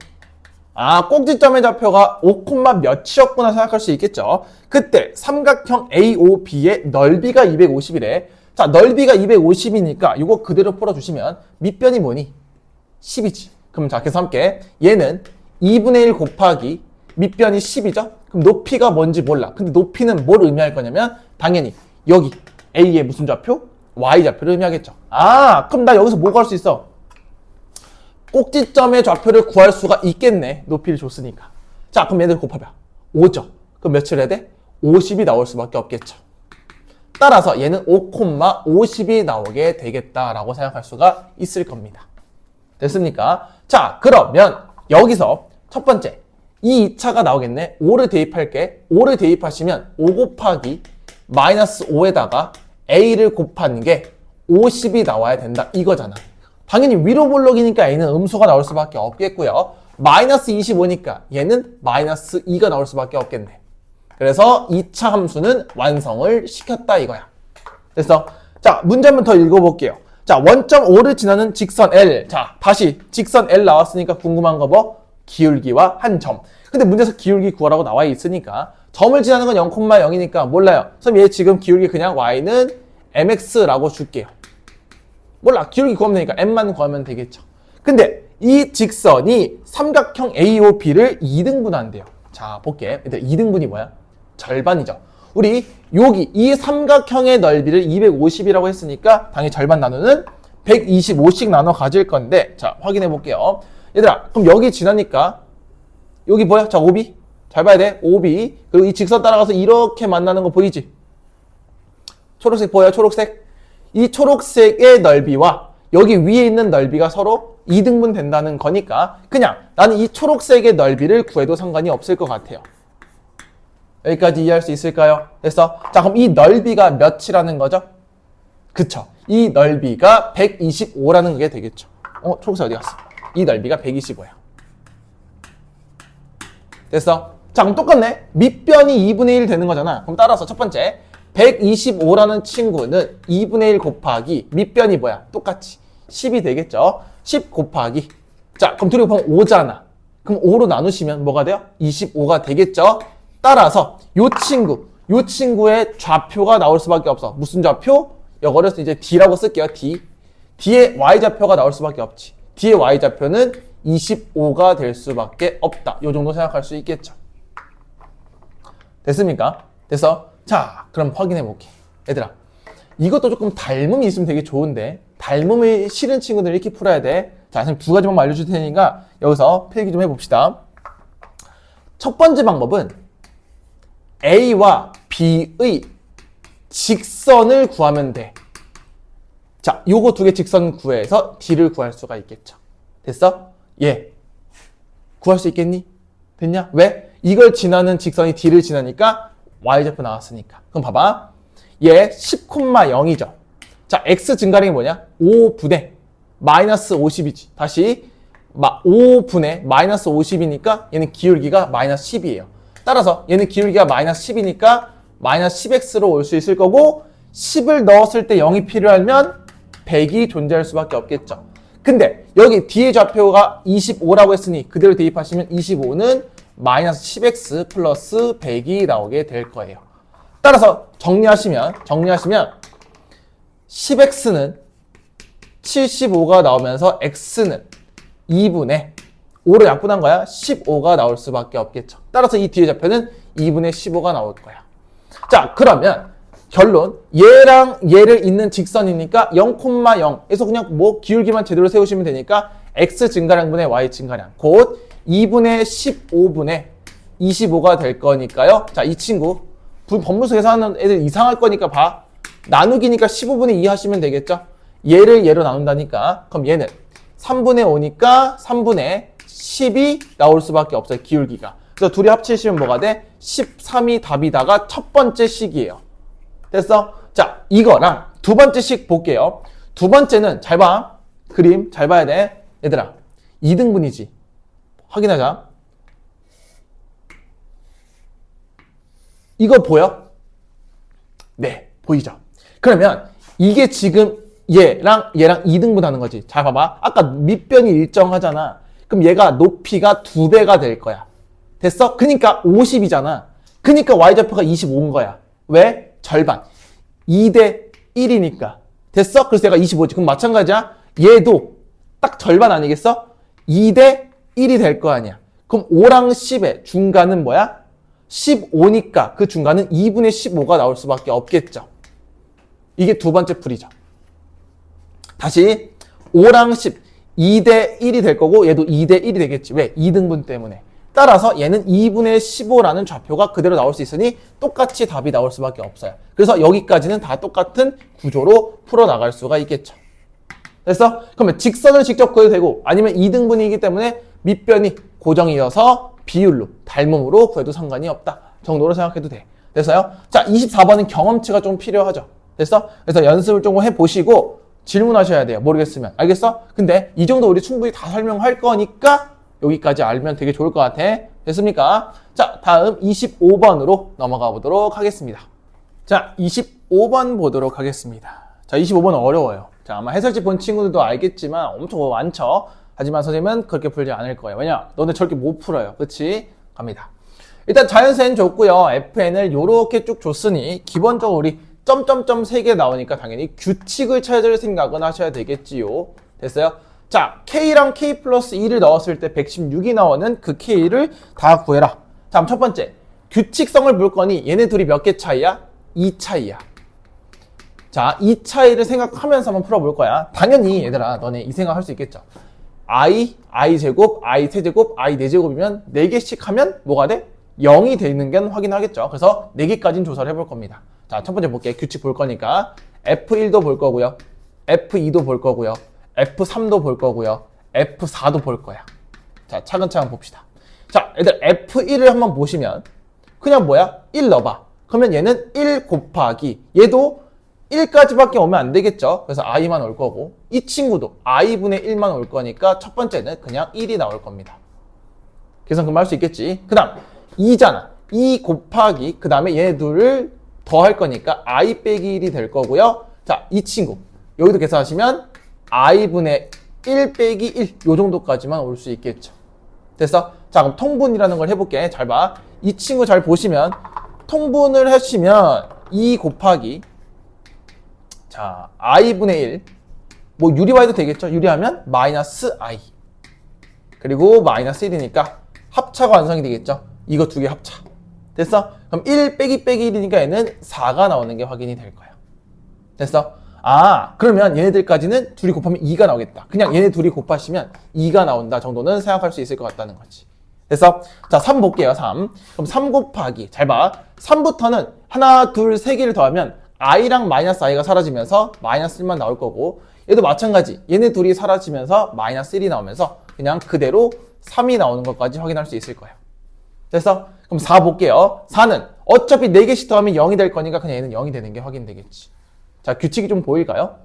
꼭지점의 좌표가 5, 몇이었구나 생각할 수 있겠죠. 그때 삼각형 AOB의 넓이가 250이래. 자, 넓이가 250이니까 이거 그대로 풀어주시면 밑변이 뭐니? 10이지. 그럼 자, 계산 함께 얘는 2분의 1 곱하기 밑변이 10이죠? 그럼 높이가 뭔지 몰라. 근데 높이는 뭘 의미할 거냐면 당연히 여기 A의 무슨 좌표? Y좌표를 의미하겠죠. 그럼 나 여기서 뭐 구할 수 있어? 꼭지점의 좌표를 구할 수가 있겠네. 높이를 줬으니까. 자, 그럼 얘들 곱해봐. 5죠. 그럼 몇을 해야 돼? 50이 나올 수밖에 없겠죠. 따라서 얘는 5, 50이 나오게 되겠다라고 생각할 수가 있을 겁니다. 됐습니까? 자, 그러면 여기서 첫 번째 이 2차가 나오겠네. 5를 대입할게. 5를 대입하시면 5 곱하기 마이너스 5에다가 A를 곱하는 게 50이 나와야 된다 이거잖아. 당연히 위로 볼록이니까 A는 음수가 나올 수밖에 없겠고요. 마이너스 25니까 얘는 마이너스 2가 나올 수밖에 없겠네. 그래서 2차 함수는 완성을 시켰다 이거야. 됐어? 자, 문제 한번 더 읽어볼게요. 자, 원점 5를 지나는 직선 L. 자, 다시 직선 L 나왔으니까 궁금한 거 뭐? 기울기와 한 점. 근데 문제에서 기울기 구하라고 나와 있으니까 점을 지나는 건 0,0이니까 몰라요. 그럼 얘 지금 기울기 그냥 Y는 mx라고 줄게요. 몰라. 기울기 구하면 되니까 m만 구하면 되겠죠. 근데 이 직선이 삼각형 AOB를 2등분한대요. 자, 볼게. 일단 2등분이 뭐야? 절반이죠. 우리 여기 이 삼각형의 넓이를 250이라고 했으니까 당연히 절반 나누는 125씩 나눠 가질 건데 자, 확인해 볼게요. 얘들아, 그럼 여기 지나니까 여기 뭐야? 자, OB. 잘 봐야 돼. OB. 그리고 이 직선 따라가서 이렇게 만나는 거 보이지? 초록색 보여요? 초록색? 이 초록색의 넓이와 여기 위에 있는 넓이가 서로 2등분 된다는 거니까 그냥 나는 이 초록색의 넓이를 구해도 상관이 없을 것 같아요. 여기까지 이해할 수 있을까요? 됐어? 자, 그럼 이 넓이가 몇이라는 거죠? 그쵸. 이 넓이가 125라는 게 되겠죠. 초록색 어디 갔어? 이 넓이가 125야. 됐어? 자, 그럼 똑같네. 밑변이 2분의 1 되는 거잖아. 그럼 따라서 첫 번째 125라는 친구는 2분의 1 곱하기 밑변이 뭐야? 똑같이 10이 되겠죠. 10 곱하기 자, 그럼 둘이 곱하면 5잖아. 그럼 5로 나누시면 뭐가 돼요? 25가 되겠죠. 따라서 요 친구의 좌표가 나올 수밖에 없어. 무슨 좌표? 이거를 이제 D라고 쓸게요. D의 Y좌표가 나올 수밖에 없지. D의 Y좌표는 25가 될 수밖에 없다. 요 정도 생각할 수 있겠죠. 됐습니까? 됐어? 자, 그럼 확인해 볼게. 얘들아, 이것도 조금 닮음이 있으면 되게 좋은데 닮음이 싫은 친구들 이렇게 풀어야 돼. 자, 선생님 두 가지만 알려줄 테니까 여기서 필기 좀 해봅시다. 첫 번째 방법은 A와 B의 직선을 구하면 돼. 자, 요거 두 개 직선 구해서 D를 구할 수가 있겠죠. 됐어? 예. 구할 수 있겠니? 됐냐? 왜? 이걸 지나는 직선이 D를 지나니까 Y좌표 나왔으니까. 그럼 봐봐. 얘 10,0이죠. 자, X 증가량이 뭐냐? 5분의 마이너스 50이지. 다시 5분의 마이너스 50이니까 얘는 기울기가 마이너스 10이에요. 따라서 얘는 기울기가 마이너스 10이니까 마이너스 10x로 올 수 있을 거고 10을 넣었을 때 0이 필요하면 100이 존재할 수밖에 없겠죠. 근데 여기 D의 좌표가 25라고 했으니 그대로 대입하시면 25는 마이너스 10x 플러스 100이 나오게 될 거예요. 따라서 정리하시면 10x는 75가 나오면서 x는 2분의 5로 약분한 거야. 15가 나올 수밖에 없겠죠. 따라서 이 뒤의 좌표는 2분의 15가 나올 거야. 자, 그러면 결론, 얘랑 얘를 잇는 직선이니까 0,0에서 그냥 뭐 기울기만 제대로 세우시면 되니까 x 증가량분의 y 증가량 곧 2분의 15분의 25가 될 거니까요. 자, 이 친구 법무수 계산하는 애들 이상할 거니까 봐. 나누기니까 15분의 2 하시면 되겠죠. 얘를 얘로 나눈다니까 그럼 얘는 3분의 5니까 3분의 10이 나올 수밖에 없어요. 기울기가. 그래서 둘이 합치시면 뭐가 돼? 13이 답이다가 첫 번째 식이에요. 됐어? 자, 이거랑 두 번째 식 볼게요. 두 번째는 잘 봐. 그림 잘 봐야 돼. 얘들아, 2등분이지. 확인하자. 이거 보여? 네, 보이죠? 그러면 이게 지금 얘랑 2등분 하는 거지. 잘 봐봐. 아까 밑변이 일정하잖아. 그럼 얘가 높이가 2배가 될 거야. 됐어? 그러니까 50이잖아. 그러니까 y좌표가 25인 거야. 왜? 절반. 2대 1이니까. 됐어? 그래서 얘가 25지. 그럼 마찬가지야. 얘도 딱 절반 아니겠어? 2대 1이 될 거 아니야. 그럼 5랑 10의 중간은 뭐야? 15니까 그 중간은 2분의 15가 나올 수밖에 없겠죠. 이게 두 번째 풀이죠. 다시 5랑 10, 2대 1이 될 거고 얘도 2대 1이 되겠지. 왜? 2등분 때문에. 따라서 얘는 2분의 15라는 좌표가 그대로 나올 수 있으니 똑같이 답이 나올 수밖에 없어요. 그래서 여기까지는 다 똑같은 구조로 풀어나갈 수가 있겠죠. 됐어? 그러면 직선을 직접 그려도 되고 아니면 2등분이기 때문에 밑변이 고정이어서 비율로, 닮음으로 구해도 상관이 없다 정도로 생각해도 돼. 됐어요? 자, 24번은 경험치가 좀 필요하죠. 됐어? 그래서 연습을 조금 해보시고 질문하셔야 돼요. 모르겠으면. 알겠어? 근데 이 정도 우리 충분히 다 설명할 거니까 여기까지 알면 되게 좋을 것 같아. 됐습니까? 자, 다음 25번으로 넘어가 보도록 하겠습니다. 자, 25번 보도록 하겠습니다. 자, 25번 어려워요. 자, 아마 해설지 본 친구들도 알겠지만 엄청 많죠? 하지만 선생님은 그렇게 풀지 않을 거예요. 왜냐? 너네 저렇게 못 풀어요. 그치? 갑니다. 일단 자연수는 줬고요. FN을 요렇게 쭉 줬으니 기본적으로 우리 점점점 3개 나오니까 당연히 규칙을 찾을 생각은 하셔야 되겠지요. 됐어요? 자, K랑 K 플러스 2를 넣었을 때 116이 나오는 그 K를 다 구해라. 자, 그럼 첫 번째. 규칙성을 볼 거니 얘네 둘이 몇 개 차이야? 2 차이야. 자, 이 차이를 생각하면서 한번 풀어볼 거야. 당연히 얘들아, 너네 이 생각 할 수 있겠죠. I 제곱, I 세제곱, I 4제곱이면 4개씩 하면 뭐가 돼? 0이 되는 건 확인하겠죠. 그래서 4개까지는 조사를 해볼 겁니다. 자, 첫 번째 볼게. 규칙 볼 거니까 F1도 볼 거고요. F2도 볼 거고요. F3도 볼 거고요. F4도 볼 거야. 자, 차근차근 봅시다. 자, 얘들 F1을 한번 보시면 그냥 뭐야? 1 넣어봐. 그러면 얘는 1 곱하기 얘도 1까지밖에 오면 안 되겠죠. 그래서 i만 올 거고 이 친구도 i분의 1만 올 거니까 첫 번째는 그냥 1이 나올 겁니다. 계산 금방 할 수 있겠지. 그 다음 2잖아. 2 곱하기 그 다음에 얘 둘을 더할 거니까 i 빼기 1이 될 거고요. 자, 이 친구 여기도 계산하시면 i분의 1 빼기 1 요 정도까지만 올 수 있겠죠. 됐어? 자, 그럼 통분이라는 걸 해볼게. 잘 봐. 이 친구 잘 보시면 통분을 하시면 2 곱하기 자, i분의 1 뭐 유리화해도 되겠죠. 유리하면 마이너스 i 그리고 마이너스 1이니까 합차가 완성이 되겠죠. 이거 두 개 합차. 됐어? 그럼 1 빼기 1이니까 얘는 4가 나오는 게 확인이 될 거야. 됐어? 아, 그러면 얘네들까지는 둘이 곱하면 2가 나오겠다. 그냥 얘네 둘이 곱하시면 2가 나온다 정도는 생각할 수 있을 것 같다는 거지. 됐어? 자, 3 볼게요. 3. 그럼 3 곱하기 잘 봐. 3부터는 하나, 둘, 세 개를 더하면 i랑 마이너스 i가 사라지면서 마이너스 1만 나올 거고 얘도 마찬가지. 얘네 둘이 사라지면서 마이너스 1이 나오면서 그냥 그대로 3이 나오는 것까지 확인할 수 있을 거예요. 됐어? 그럼 4 볼게요. 4는 어차피 4개씩 더하면 0이 될 거니까 그냥 얘는 0이 되는 게 확인되겠지. 자, 규칙이 좀 보일까요?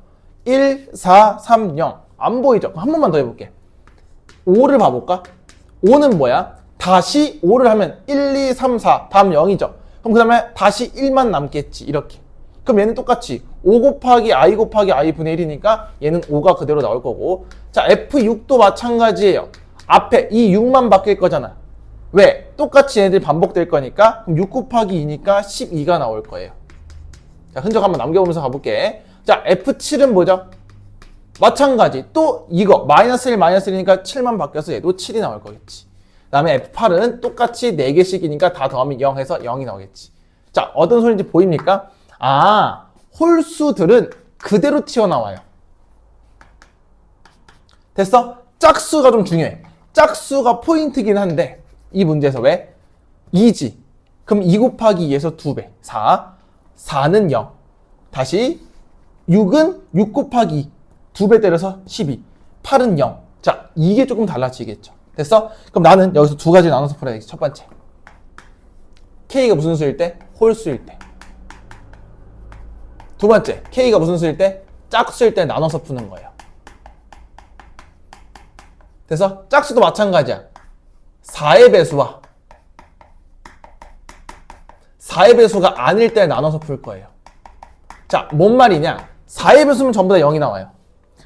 1, 4, 3, 0. 안 보이죠? 한 번만 더 해볼게. 5를 봐볼까? 5는 뭐야? 다시 5를 하면 1, 2, 3, 4. 다음 0이죠. 그럼 그 다음에 다시 1만 남겠지. 이렇게. 그럼 얘는 똑같이 5 곱하기 i 곱하기 i 분의 1이니까 얘는 5가 그대로 나올 거고 자, F6도 마찬가지예요. 앞에 이 6만 바뀔 거잖아. 왜? 똑같이 얘네들 반복될 거니까 그럼 6 곱하기 2니까 12가 나올 거예요. 자, 흔적 한번 남겨보면서 가볼게. 자, F7은 뭐죠? 마찬가지. 또 이거 마이너스 1 마이너스 1이니까 7만 바뀌어서 얘도 7이 나올 거겠지. 그 다음에 F8은 똑같이 4개씩이니까 다 더하면 0 해서 0이 나오겠지. 자, 어떤 소리인지 보입니까? 아, 홀수들은 그대로 튀어나와요. 됐어? 짝수가 좀 중요해. 짝수가 포인트긴 한데 이 문제에서 왜? 2지. 그럼 2 곱하기 2에서 2배. 4. 4는 0. 다시 6은 6 곱하기 2배 때려서 12. 8은 0. 자, 이게 조금 달라지겠죠. 됐어? 그럼 나는 여기서 두 가지 나눠서 풀어야겠지. 첫 번째. K가 무슨 수일 때? 홀수일 때. 두 번째. K가 무슨 수일 때? 짝수일 때 나눠서 푸는 거예요. 그래서 짝수도 마찬가지야. 4의 배수와 4의 배수가 아닐 때 나눠서 풀 거예요. 자, 뭔 말이냐? 4의 배수면 전부 다 0이 나와요.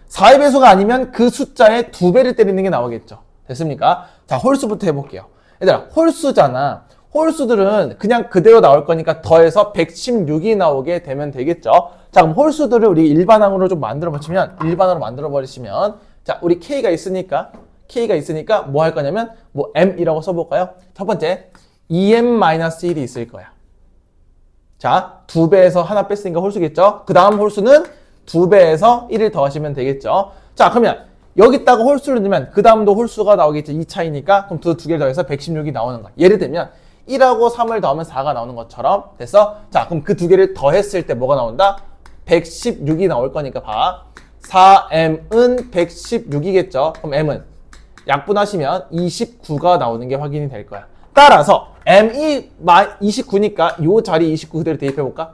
4의 배수가 아니면 그 숫자에 2배를 때리는 게 나오겠죠. 됐습니까? 자, 홀수부터 해볼게요. 얘들아, 홀수잖아. 홀수들은 그냥 그대로 나올 거니까 더해서 116이 나오게 되면 되겠죠. 자, 그럼 홀수들을 우리 일반항으로 좀 일반으로 만들어 버리시면, 자, 우리 K가 있으니까 뭐 할 거냐면, 뭐 M이라고 써볼까요? 첫 번째, 2M-1이 있을 거야. 자, 2배에서 하나 뺐으니까 홀수겠죠? 그 다음 홀수는 2배에서 1을 더하시면 되겠죠? 자, 그러면 여기다가 홀수를 넣으면 그 다음도 홀수가 나오겠죠? 2차이니까. 그럼 두 개를 더해서 116이 나오는 거야. 예를 들면 1하고 3을 더하면 4가 나오는 것처럼. 됐어? 자, 그럼 그 두 개를 더했을 때 뭐가 나온다? 116이 나올 거니까 봐. 4m은 116이겠죠? 그럼 m은 약분하시면 29가 나오는 게 확인이 될 거야. 따라서 m이 29니까 이 자리 29 그대로 대입해볼까?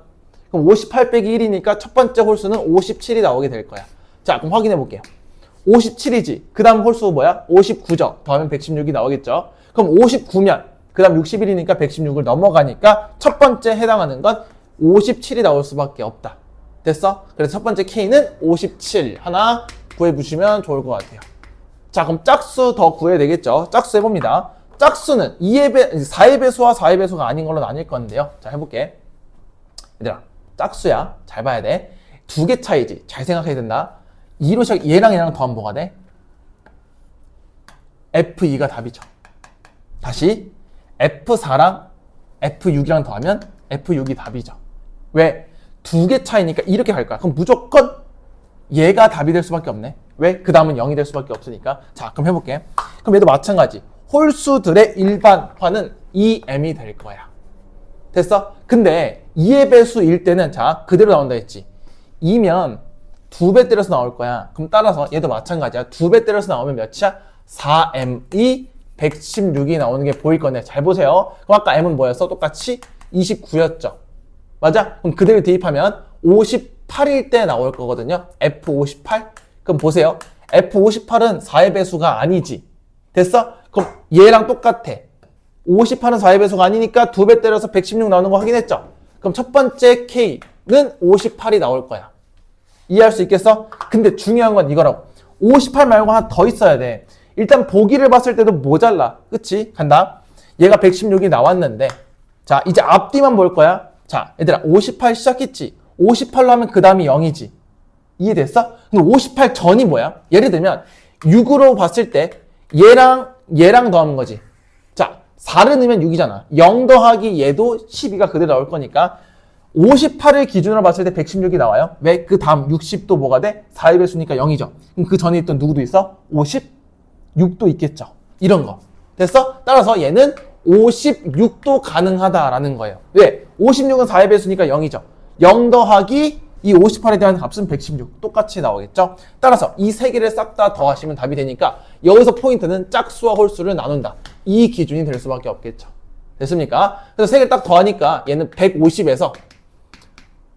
그럼 58 빼기 1이니까 첫 번째 홀수는 57이 나오게 될 거야. 자, 그럼 확인해 볼게요. 57이지. 그 다음 홀수 뭐야? 59죠. 더하면 116이 나오겠죠. 그럼 59면 그 다음 61이니까 116을 넘어가니까 첫 번째 해당하는 건 57이 나올 수밖에 없다. 됐어? 그래서 첫 번째 K는 57 하나 구해보시면 좋을 것 같아요. 자, 그럼 짝수 더 구해야 되겠죠. 짝수 해봅니다. 짝수는 4의 배수와 4의 배수가 아닌 걸로 나뉠 건데요. 자, 해볼게. 얘들아, 짝수야. 잘 봐야 돼. 두 개 차이지. 잘 생각해야 된다. 2로 시작, 얘랑 더하면 뭐가 돼? F2가 답이죠. 다시 F4랑 F6이랑 더하면 F6이 답이죠. 왜? 두 개 차이니까 이렇게 갈 거야. 그럼 무조건 얘가 답이 될 수밖에 없네. 왜? 그 다음은 0이 될 수밖에 없으니까. 자, 그럼 해볼게. 그럼 얘도 마찬가지. 홀수들의 일반화는 2m이 될 거야. 됐어? 근데 2의 배수일 때는 자, 그대로 나온다 했지. 2면 2배 때려서 나올 거야. 그럼 따라서 얘도 마찬가지야. 2배 때려서 나오면 몇이야? 4m이 116이 나오는 게 보일 건데 잘 보세요. 그럼 아까 m은 뭐였어? 똑같이 29였죠. 맞아? 그럼 그대로 대입하면 58일 때 나올 거거든요. F58. 그럼 보세요. F58은 4의 배수가 아니지. 됐어? 그럼 얘랑 똑같아. 58은 4의 배수가 아니니까 2배 때려서 116 나오는 거 확인했죠? 그럼 첫 번째 K는 58이 나올 거야. 이해할 수 있겠어? 근데 중요한 건 이거라고. 58 말고 하나 더 있어야 돼. 일단 보기를 봤을 때도 모자라. 그치? 간다. 얘가 116이 나왔는데 자, 이제 앞뒤만 볼 거야. 자, 얘들아 58 시작했지? 58로 하면 그 다음이 0이지. 이해됐어? 근데 58 전이 뭐야? 예를 들면 6으로 봤을 때 얘랑 더하는 거지. 자, 4를 넣으면 6이잖아. 0 더하기 얘도 12가 그대로 나올 거니까 58을 기준으로 봤을 때 116이 나와요. 왜? 그 다음 60도 뭐가 돼? 4의 배수니까 0이죠. 그럼 그 전에 있던 누구도 있어? 56도 있겠죠. 이런 거. 됐어? 따라서 얘는 56도 가능하다라는 거예요. 왜? 56은 4의 배수니까 0이죠. 0 더하기 이 58에 대한 값은 116. 똑같이 나오겠죠? 따라서 이 세 개를 싹 다 더하시면 답이 되니까 여기서 포인트는 짝수와 홀수를 나눈다. 이 기준이 될 수밖에 없겠죠. 됐습니까? 그래서 세 개를 딱 더하니까 얘는 150에서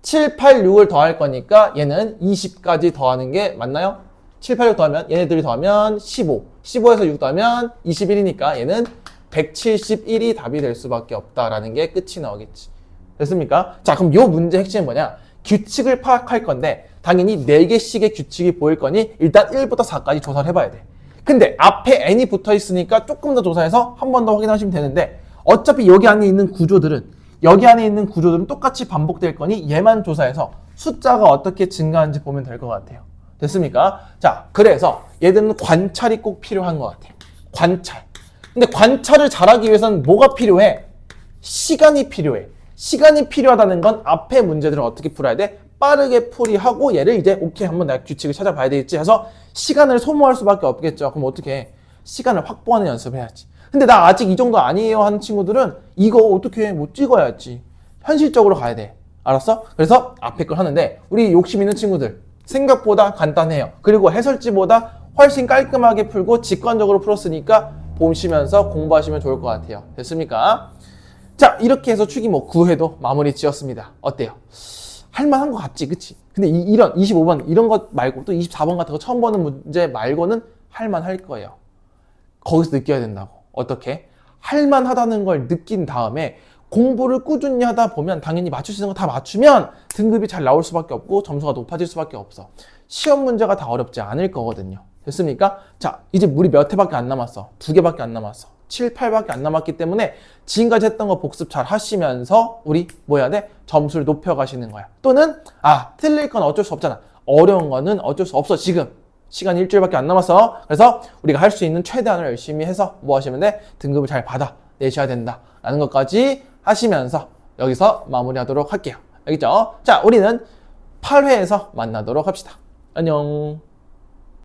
7, 8, 6을 더할 거니까 얘는 20까지 더하는 게 맞나요? 7, 8, 6 더하면 얘네들이 더하면 15. 15에서 6 더하면 21이니까 얘는 171이 답이 될 수밖에 없다라는 게 끝이 나오겠지. 됐습니까? 자, 그럼 요 문제 핵심은 뭐냐? 규칙을 파악할 건데 당연히 4개씩의 규칙이 보일 거니 일단 1부터 4까지 조사를 해봐야 돼. 근데 앞에 n이 붙어 있으니까 조금 더 조사해서 한 번 더 확인하시면 되는데 어차피 여기 안에 있는 구조들은 똑같이 반복될 거니 얘만 조사해서 숫자가 어떻게 증가하는지 보면 될 것 같아요. 됐습니까? 자, 그래서 얘들은 관찰이 꼭 필요한 것 같아요. 관찰. 근데 관찰을 잘하기 위해서는 뭐가 필요해? 시간이 필요해. 시간이 필요하다는 건 앞에 문제들을 어떻게 풀어야 돼? 빠르게 풀이하고 얘를 이제 오케이 한번 내가 규칙을 찾아봐야 되겠지 해서 시간을 소모할 수밖에 없겠죠. 그럼 어떻게 해? 시간을 확보하는 연습을 해야지. 근데 나 아직 이 정도 아니에요 하는 친구들은 이거 어떻게 해? 못 찍어야지. 현실적으로 가야 돼. 알았어? 그래서 앞에 걸 하는데 우리 욕심 있는 친구들 생각보다 간단해요. 그리고 해설지보다 훨씬 깔끔하게 풀고 직관적으로 풀었으니까 보시면서 공부하시면 좋을 것 같아요. 됐습니까? 자, 이렇게 해서 추기모 9회도 마무리 지었습니다. 어때요? 할만한 것 같지, 그치? 근데 이런 25번 이런 것 말고 또 24번 같은 거 처음 보는 문제 말고는 할만할 거예요. 거기서 느껴야 된다고. 어떻게? 할만하다는 걸 느낀 다음에 공부를 꾸준히 하다 보면 당연히 맞출 수 있는 거 다 맞추면 등급이 잘 나올 수밖에 없고 점수가 높아질 수밖에 없어. 시험 문제가 다 어렵지 않을 거거든요. 됐습니까? 자, 이제 우리 몇 회밖에 안 남았어. 2개밖에 안 남았어. 7, 8밖에 안 남았기 때문에 지금까지 했던 거 복습 잘 하시면서 우리 뭐 해야 돼? 점수를 높여가시는 거야. 또는 틀릴 건 어쩔 수 없잖아. 어려운 거는 어쩔 수 없어. 지금 시간이 일주일밖에 안 남았어. 그래서 우리가 할 수 있는 최대한을 열심히 해서 뭐 하시면 돼? 등급을 잘 받아 내셔야 된다 라는 것까지 하시면서 여기서 마무리하도록 할게요. 알겠죠? 자, 우리는 8회에서 만나도록 합시다. 안녕.